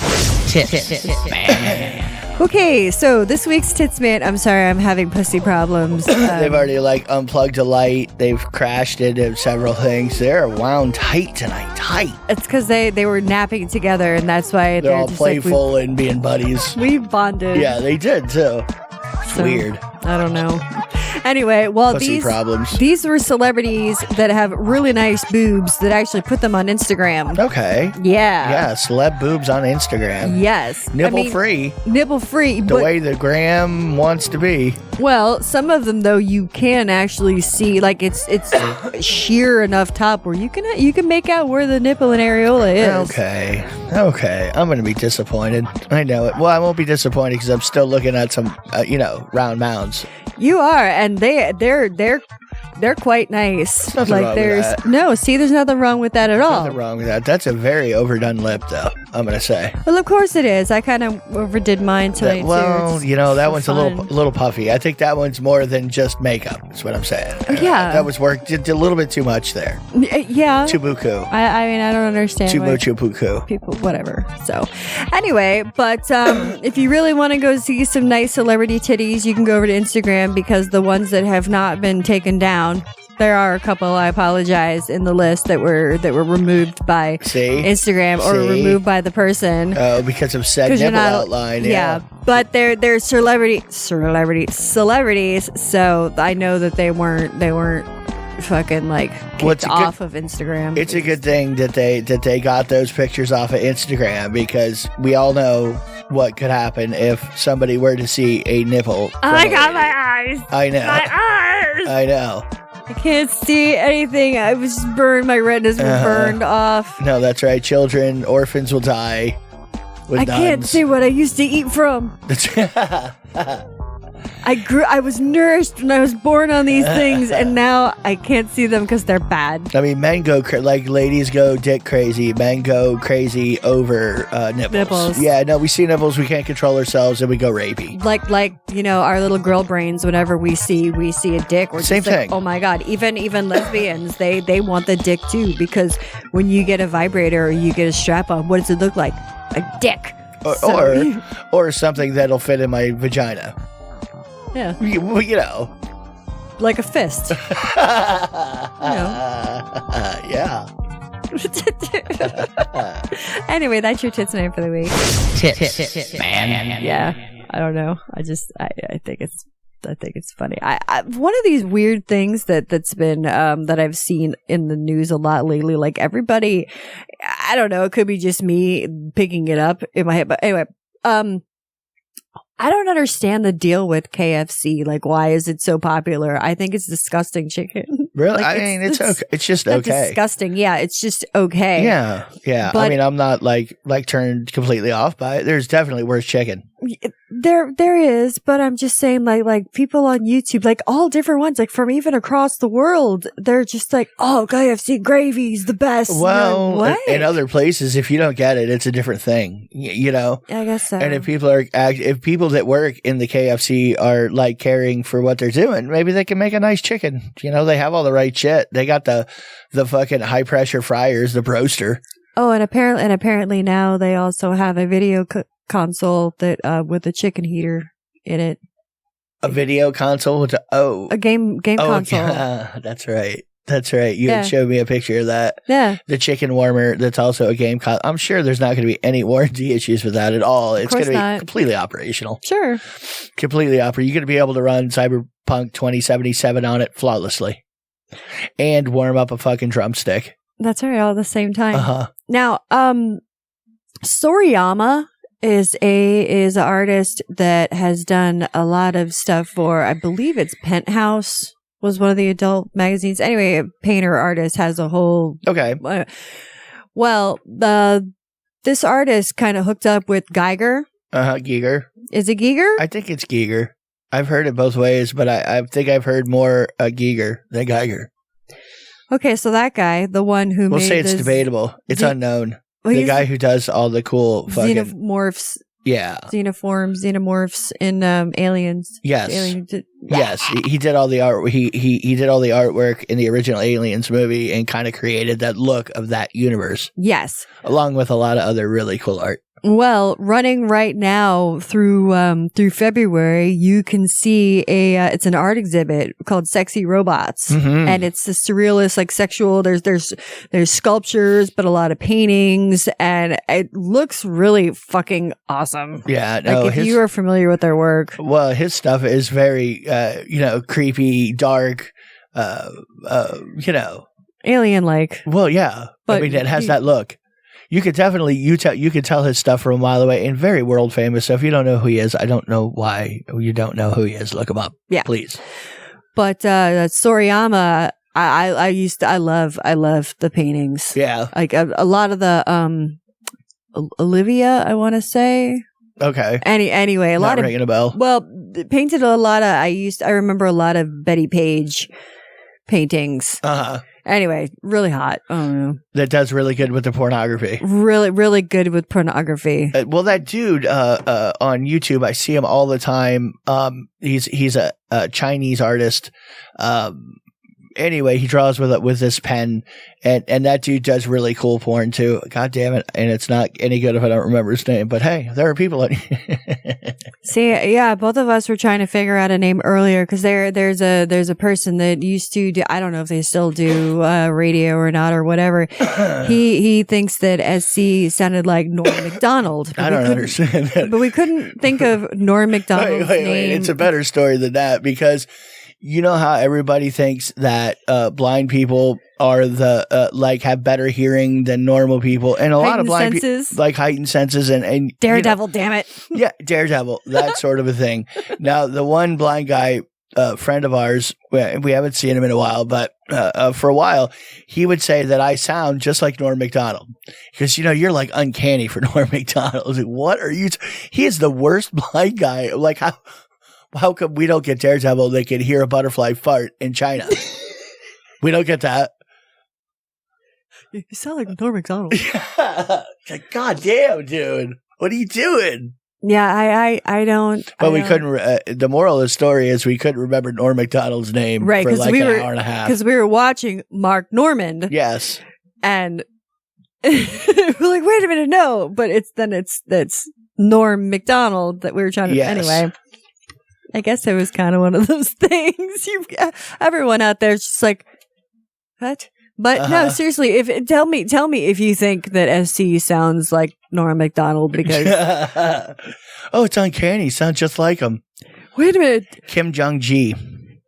for Okay, so this week's Tits Man. I'm sorry, I'm having pussy problems. They've already unplugged a light. They've crashed into several things. They're wound tight tonight. Tight. It's because they were napping together, and that's why They're all just playful and being buddies. we bonded. Yeah, they did too. It's So, weird. I don't know. Anyway, well, Pussy problems. these were celebrities that have really nice boobs that actually put them on Instagram. Okay. Yeah. Yeah, celeb boobs on Instagram. Yes. Nipple free. Nipple free. The way the gram wants to be. Well, some of them though you can actually see, like it's sheer enough top where you can make out where the nipple and areola is. Okay. I'm gonna be disappointed. I know it. Well, I won't be disappointed because I'm still looking at some, round mounds. You are, and they're quite nice. Nothing wrong with that. There's nothing wrong with that at all. Nothing wrong with that. That's a very overdone lip, though. I'm gonna say. Well, of course it is. I kind of overdid mine tonight too. That one's fun. a little puffy. I think that one's more than just makeup. That's what I'm saying. Yeah. That was work. Did a little bit too much there. Yeah. Too buku. I mean, I don't understand. Too why much puku. people, whatever. So, anyway, but if you really want to go see some nice celebrity titties, you can go over to Instagram because the ones that have not been taken down, there are a couple, I apologize, in the list that were removed by Instagram or removed by the person. Oh, because of said nipple outline. Yeah. But they're celebrities. So I know that they weren't fucking like kicked off of Instagram. It's a good thing that they got those pictures off of Instagram because we all know what could happen if somebody were to see a nipple. I got my eyes. I know. My eyes. I know. I can't see anything. I was just burned. My retinas were burned off. No, that's right. Children, orphans will die. With I can't see what I used to eat from. I was nourished when I was born on these things, and now I can't see them because they're bad. I mean, men go ladies go dick crazy. Men go crazy over nipples. Yeah, no, we see nipples, we can't control ourselves, and we go rapey. Like our little girl brains. Whenever we see a dick, we're same just like, thing. oh my god! Even lesbians, they want the dick too because when you get a vibrator or you get a strap on, what does it look like? A dick. Or something that'll fit in my vagina. Yeah. Like a fist. Yeah. Anyway, that's your tits name for the week. Tits, man. Yeah. I don't know. I think it's funny. I one of these weird things that's been that I've seen in the news a lot lately. Like everybody, I don't know. It could be just me picking it up in my head, but anyway, I don't understand the deal with KFC. Like, why is it so popular? I think it's disgusting chicken. Really? Like, it's okay. It's just okay. Disgusting. Yeah, it's just okay. Yeah. But, I mean, I'm not like turned completely off by it. There's definitely worse chicken. There is, but I'm just saying, like people on YouTube, like all different ones, like from even across the world, they're just like, oh, KFC gravy's the best. Well, what? In other places, if you don't get it, it's a different thing, I guess so. And if people that work in the KFC are like caring for what they're doing, maybe they can make a nice chicken. They have all the right shit. They got the fucking high pressure fryers, the broaster. Oh, and apparently now they also have a video console that with a chicken heater in it. A video console with a game console. That's right. You had showed me a picture of that. Yeah. The chicken warmer that's also a game console. I'm sure there's not going to be any warranty issues with that at all. It's going to be completely operational. Sure. Completely operational. You're going to be able to run Cyberpunk 2077 on it flawlessly and warm up a fucking drumstick. That's right, all at the same time. Uh-huh. Now, Soriyama is an artist that has done a lot of stuff for, I believe it's Penthouse was one of the adult magazines. Anyway, a painter artist has a whole. Okay. Well, this artist kind of hooked up with Geiger. Giger. Is it Giger? I think it's Giger. I've heard it both ways, but I think I've heard more Giger than Geiger. Okay, so that guy, the one who We'll made say it's this debatable. It's unknown. Well, The he's guy who does all the cool fucking xenomorphs, xenomorphs in Aliens. Yes. Aliens. Yes, he did all the art. He did all the artwork in the original Aliens movie and kind of created that look of that universe. Yes, along with a lot of other really cool art. Well, running right now through February, you can see it's an art exhibit called Sexy Robots, and it's a surrealist, like sexual. There's sculptures, but a lot of paintings, and it looks really fucking awesome. Yeah, no, like if you are familiar with their work, well, his stuff is very creepy, dark, alien like. Well, yeah, but I mean, it has that look. You could definitely you could tell his stuff from a mile away, and very world famous. So if you don't know who he is, I don't know why you don't know who he is. Look him up, please. But Soriyama, I love the paintings. Yeah, like a lot of the Olivia, I want to say. Okay. Anyway, a lot of ringing a bell. Well, painted a lot of. I remember a lot of Betty Page paintings. Anyway, really hot. Oh no. That does really good with the pornography. Really, really good with pornography. Well, that dude on YouTube, I see him all the time. He's a Chinese artist. Anyway, he draws with this pen, and that dude does really cool porn too. God damn it! And it's not any good if I don't remember his name. But hey, there are people. See, yeah, both of us were trying to figure out a name earlier because there's a person that used to do. I don't know if they still do radio or not or whatever. He thinks that SC sounded like Norm Macdonald. I don't understand that, but we couldn't think of Norm Macdonald's name. It's a better story than that because. You know how everybody thinks that blind people are have better hearing than normal people, and a lot of blind people like heightened senses and Daredevil, damn it, yeah, Daredevil, that sort of a thing. Now, the one blind guy, friend of ours, we haven't seen him in a while, but for a while, he would say that I sound just like Norm Macdonald because you're like uncanny for Norm Macdonald. I was like, what are you? He is the worst blind guy. Like How come we don't get Daredevil? They can hear a butterfly fart in China. We don't get that. You sound like Norm Macdonald. Like, God damn, dude. What are you doing? Yeah, I don't. But we couldn't. The moral of the story is we couldn't remember Norm Macdonald's name for like an hour and a half. Because we were watching Mark Normand. Yes. And we're like, wait a minute, no. But that's Norm Macdonald that we were trying to. Yes. Anyway. I guess it was kind of one of those things. Everyone out there is just like, what? But no, seriously, tell me if you think that SC sounds like Norm Macdonald because oh, it's uncanny. Sounds just like him. Wait a minute. Kim Jong-gi.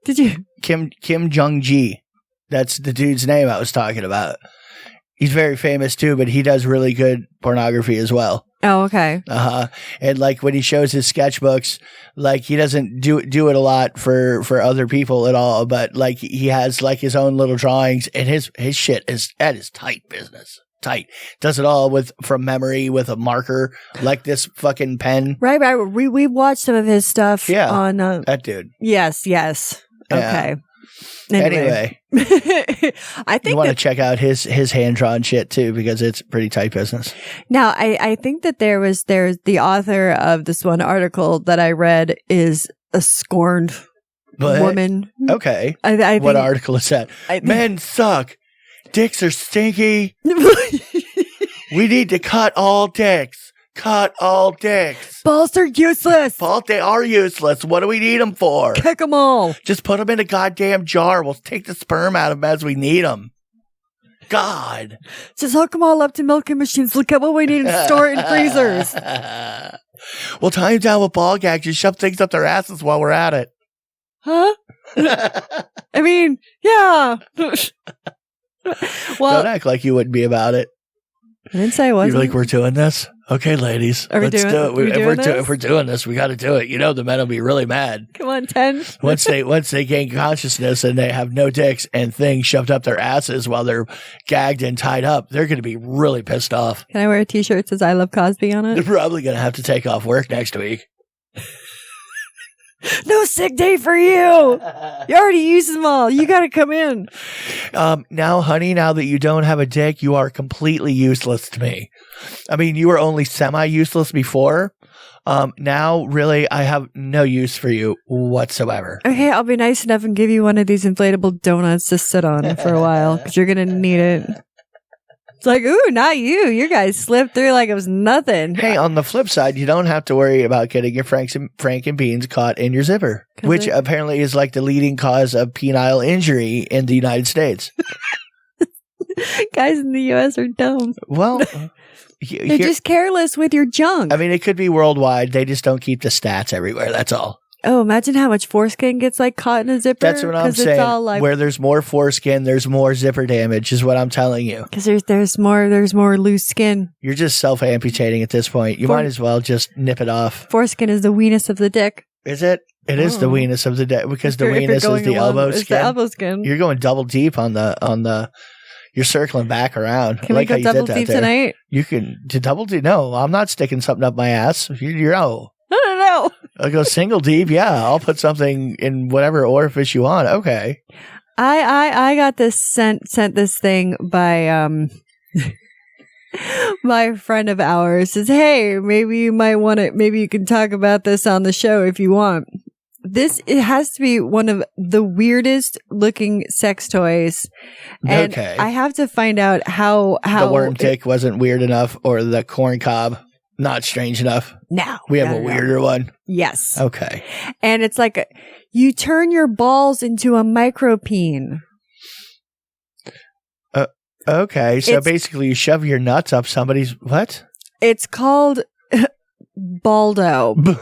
Did you? Kim Jong-gi. That's the dude's name I was talking about. He's very famous too, but he does really good pornography as well. Oh, okay. And like when he shows his sketchbooks, like he doesn't do it a lot for other people at all, but like he has like his own little drawings, and his shit is tight business. Tight. Does it all from memory with a marker, like this fucking pen. Right. We watched some of his stuff. Yeah. On that dude. Yes. Okay. Yeah. Anyway, I think you want to check out his hand drawn shit too because it's pretty tight business. Now, I think that there's the author of this one article that I read is a scorned woman. Okay, I think, what article is that? Men suck, dicks are stinky. We need to cut all dicks. Cut all dicks. Balls are useless. They are useless. What do we need them for? Kick them all. Just put them in a goddamn jar. We'll take the sperm out of them as we need them. God. Just hook them all up to milking machines. Look at what we need and store it in freezers. We'll tie them down with ball gags and shove things up their asses while we're at it. Huh? I mean, yeah. Well, don't act like you wouldn't be about it. I didn't say I wasn't. You're like, we're doing this? Okay, ladies. Let's do it. If we're doing this, we got to do it. The men will be really mad. Come on, 10. Once they gain consciousness and they have no dicks and things shoved up their asses while they're gagged and tied up, they're going to be really pissed off. Can I wear a t-shirt that says I love Cosby on it? They're probably going to have to take off work next week. No sick day for you. You already used them all. You got to come in. Now, honey, now that you don't have a dick, you are completely useless to me. I mean, you were only semi-useless before. Now, really, I have no use for you whatsoever. Okay, I'll be nice enough and give you one of these inflatable donuts to sit on for a while because you're going to need it. It's like, ooh, not you. You guys slipped through like it was nothing. Hey, on the flip side, you don't have to worry about getting your Frank and beans caught in your zipper, which apparently is like the leading cause of penile injury in the United States. Guys in the U.S. are dumb. Well, they're just careless with your junk. I mean, it could be worldwide. They just don't keep the stats everywhere. That's all. Oh, imagine how much foreskin gets like caught in a zipper. That's what I'm saying. It's all like, where there's more foreskin, there's more zipper damage, is what I'm telling you. Because there's more loose skin. You're just self-amputating at this point. You might as well just nip it off. Foreskin is the weenus of the dick. Is it? It is the weenus of the dick because the weenus is the elbow skin. It's the elbow skin. You're going double deep on the. You're circling back around. Can we go double deep tonight? You can double deep. No, I'm not sticking something up my ass. You're No. I'll go single deep. Yeah, I'll put something in whatever orifice you want. Okay. I got this sent this thing by my friend of ours. Says, hey, maybe you might want to. Maybe you can talk about this on the show if you want. It has to be one of the weirdest looking sex toys. And okay. I have to find out how the worm tick wasn't weird enough, or the corn cob not strange enough. No. We have a weirder one. Yes. Okay. And it's like you turn your balls into a micropene. Okay. So basically you shove your nuts up somebody's what? It's called 𝓚𝓚𝓼.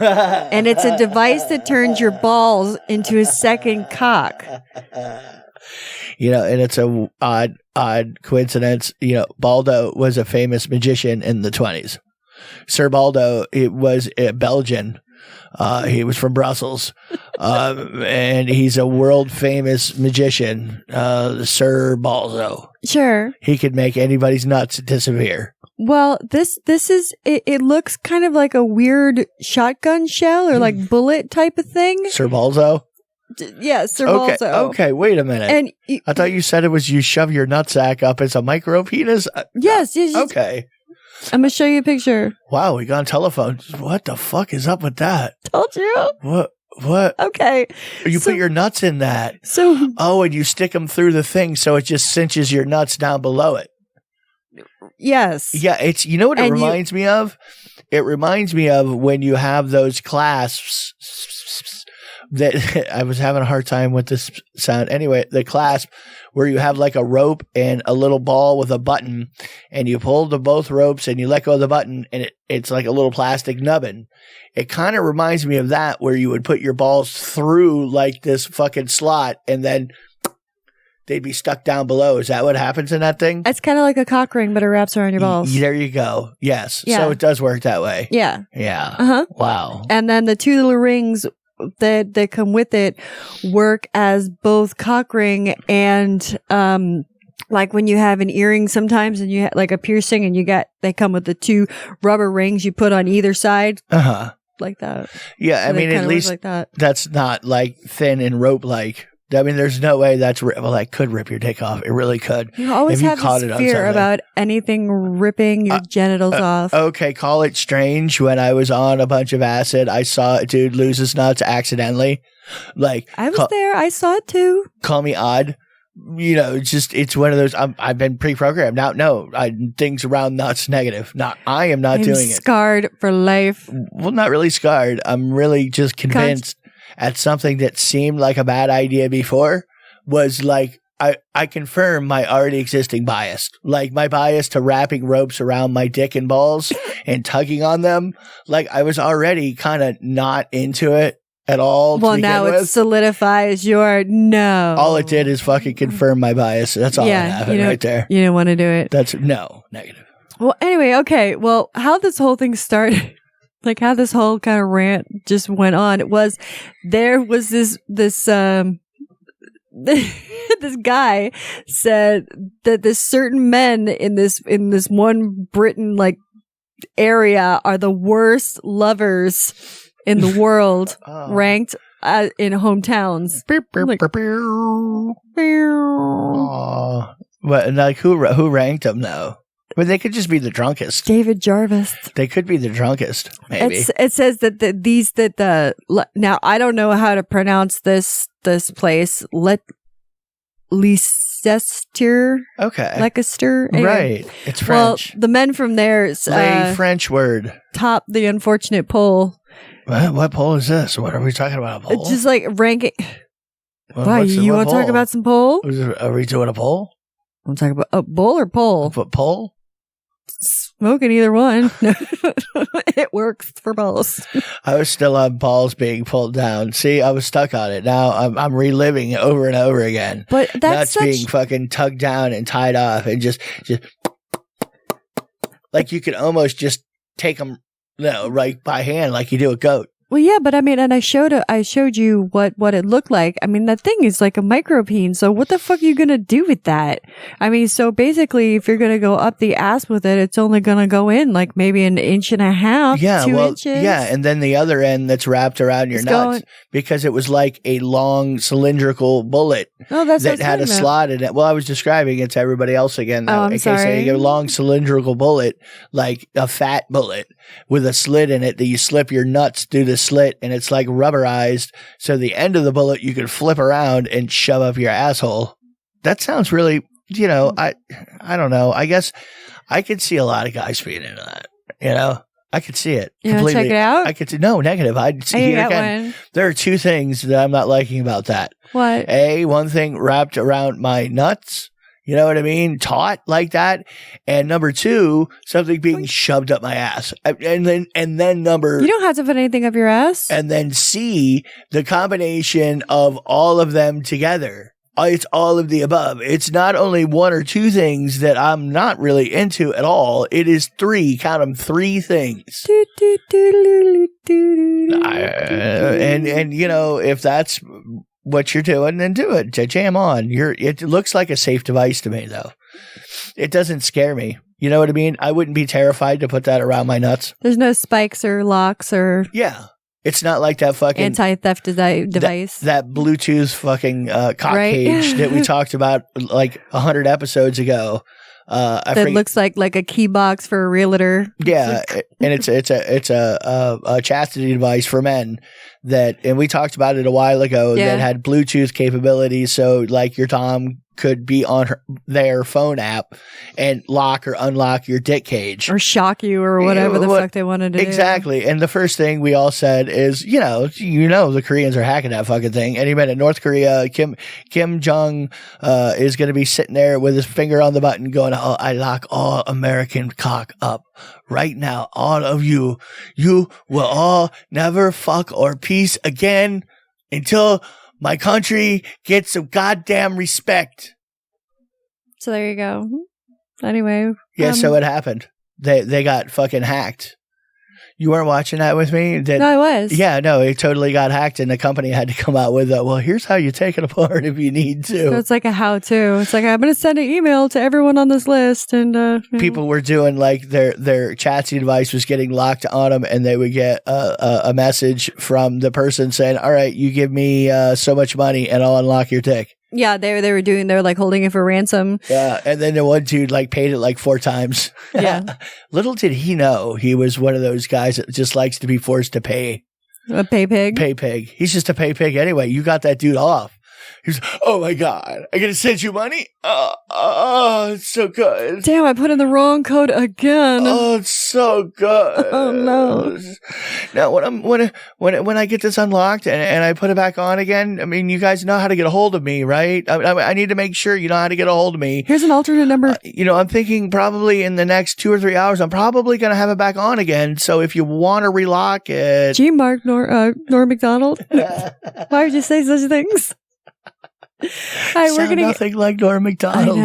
And it's a device that turns your balls into a second cock. You know, and it's a odd coincidence. You know, Baldo was a famous magician in the 1920s. Sir Baldo, it was a Belgian. He was from Brussels. And he's a world famous magician, Sir Baldo. Sure. He could make anybody's nuts disappear. Well, this is it looks kind of like a weird shotgun shell or like bullet type of thing. Sir Baldo? Yes, Sir Baldo. Okay, wait a minute. And I thought you said it was you shove your nutsack up as a micro penis? Yes. Okay. I'm going to show you a picture. Wow, we got on telephone. What the fuck is up with that? Told you. What? Okay. You put your nuts in that. So. Oh, and you stick them through the thing so it just cinches your nuts down below it. Yes. Yeah, it's, you know what it reminds me of? It reminds me of when you have those clasps that I was having a hard time with this sound. Anyway, the clasp where you have like a rope and a little ball with a button, and you pull the both ropes and you let go of the button, and it's like a little plastic nubbin. It kind of reminds me of that, where you would put your balls through like this fucking slot and then they'd be stuck down below. Is that what happens in that thing? It's kind of like a cock ring, but it wraps around your balls. There you go. Yes. Yeah. So it does work that way. Yeah. Yeah. Uh-huh. Wow. And then the two little rings that come with it work as both cock ring and like when you have an earring sometimes and you have like a piercing and they come with the two rubber rings you put on either side. Uh-huh. Like that. Yeah, so I mean, at least like that. That's not like thin and rope like. I mean, there's no way that could rip your dick off. It really could. You always have this fear about anything ripping your genitals off. Okay, call it strange. When I was on a bunch of acid, I saw a dude lose his nuts accidentally. Like I was there. I saw it too. Call me odd. You know, it's one of those. I've been pre-programmed. Now, no, things around nuts negative. No, I am not doing it. Scarred for life. Well, not really scarred. I'm really just convinced. At something that seemed like a bad idea before was like, I confirm my already existing bias. Like my bias to wrapping ropes around my dick and balls and tugging on them. Like I was already kind of not into it at all. Well, now it solidifies your no. All it did is fucking confirm my bias. That's all that happened right there. You didn't want to do it. That's negative. Well, anyway, okay. Well, how this whole thing started. Like how this whole kind of rant just went on. It was, there was this guy said that this certain men in this one Britain like area are the worst lovers in the world, ranked in hometowns. Like, Aw. But like, who ranked them though? But they could just be the drunkest. David Jarvis. They could be the drunkest, maybe. It says that now I don't know how to pronounce this place. Leicester. Okay. Leicester. Anyway. Right. It's French. Well, the men from there French word. top the unfortunate poll. What poll is this? What are we talking about? A poll? It's just like ranking. Why What's you what want to talk poll? about some poll? Are we doing a poll? I'm talking about a bowl or poll. What poll? Smoking either one. It works for both. I was still on balls being pulled down. See, I was stuck on it. Now I'm reliving it over and over again. But that's being fucking tugged down and tied off, and just like you could almost just take them, right by hand, like you do a goat. Well, yeah, but I mean, and I showed you what it looked like. I mean, that thing is like a micropene. So what the fuck are you going to do with that? I mean, so basically, if you're going to go up the ass with it, it's only going to go in like maybe 1.5 inches, 2 inches. Yeah, and then the other end that's wrapped around your nuts because it was like a long cylindrical bullet that had a slot in it. Well, I was describing it to everybody else again. Though, I'm sorry. A long cylindrical bullet, like a fat bullet with a slit in it that you slip your nuts through the slit, and it's like rubberized. So the end of the bullet you can flip around and shove up your asshole. That sounds really, I don't know. I guess I could see a lot of guys being into that. I could see it. You want to check it out? I could see, no, negative. I'd see here again. One. There are two things that I'm not liking about that. What? One thing wrapped around my nuts. You know what I mean? Taut like that. And number two, something being shoved up my ass. And then number... You don't have to put anything up your ass. And then C, the combination of all of them together. It's all of the above. It's not only one or two things that I'm not really into at all. It is three. Count them, 3 things. And if that's what you're doing, then do it. Jam on. It looks like a safe device to me, though. It doesn't scare me. You know what I mean? I wouldn't be terrified to put that around my nuts. There's no spikes or locks or... Yeah. It's not like that fucking... anti-theft device. That Bluetooth fucking cock cage that we talked about like 100 episodes ago. That looks like a key box for a realtor. Yeah, and it's a chastity device for men and we talked about it a while ago that had Bluetooth capabilities. So like your Tom could be on their phone app and lock or unlock your dick cage. Or shock you or whatever the fuck they wanted to do. Exactly. And the first thing we all said is, the Koreans are hacking that fucking thing. Any minute, North Korea, Kim Jong is going to be sitting there with his finger on the button going, "Oh, I lock all American cock up. Right now, all of you will all never fuck or peace again until my country gets some goddamn respect." So there you go. Anyway. Yeah, so it happened. They got fucking hacked. You weren't watching that with me? No, I was. Yeah, no, it totally got hacked, and the company had to come out with here's how you take it apart if you need to. So it's like a how-to. It's like, I'm going to send an email to everyone on this list. And people were doing like their chastity device was getting locked on them, and they would get a message from the person saying, "All right, you give me so much money, and I'll unlock your dick." Yeah, they were like holding it for ransom. Yeah, and then the one dude like paid it like 4 times. Yeah. Little did he know he was one of those guys that just likes to be forced to pay. A pay pig? Pay pig. He's just a pay pig anyway. You got that dude off. He's, "Oh my God, I gotta send you money? Oh, it's so good. Damn, I put in the wrong code again. Oh, it's so good. Oh no." Now when I get this unlocked and I put it back on again, I mean, you guys know how to get a hold of me, right? I need to make sure you know how to get a hold of me. Here's an alternate number. I'm thinking probably in the next 2 or 3 hours, I'm probably going to have it back on again. So if you want to relock it. Gee, Mark, Norm McDonald. Why would you say such things? Sound nothing like Norm McDonald.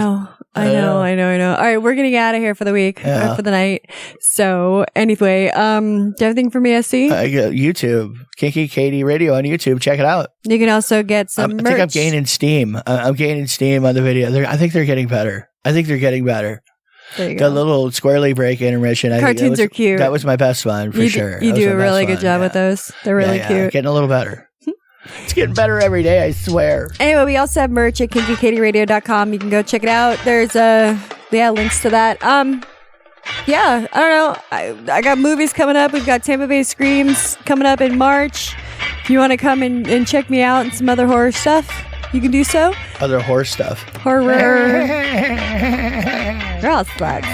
I know. All right, we're getting out of here for the week, for the night. So anyway, do you have anything for me, SC? YouTube, Kinky Katie Radio on YouTube. Check it out. You can also get some merch. I think I'm gaining steam. I'm gaining steam on the video. I think they're getting better. There you go. The little squirrely break intermission. Cartoons are cute. That was my best one for sure. You do a really good job with those. They're really cute. Getting a little better. It's getting better every day, I swear. Anyway, we also have merch at kinkykattieradio.com. You can go check it out. There's links to that. Yeah, I don't know. I got movies coming up. We've got Tampa Bay Screams coming up in March. If you want to come and check me out and some other horror stuff, you can do so. Other horror stuff. Horror. Girl slugs.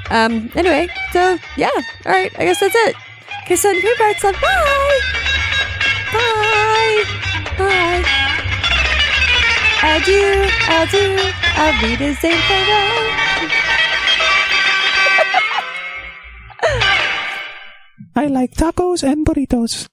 Anyway, so yeah. All right, I guess that's it. Okay, so in bright stuff. Bye. Bye. Bye. Adieu. I'll be the same for I like tacos and burritos.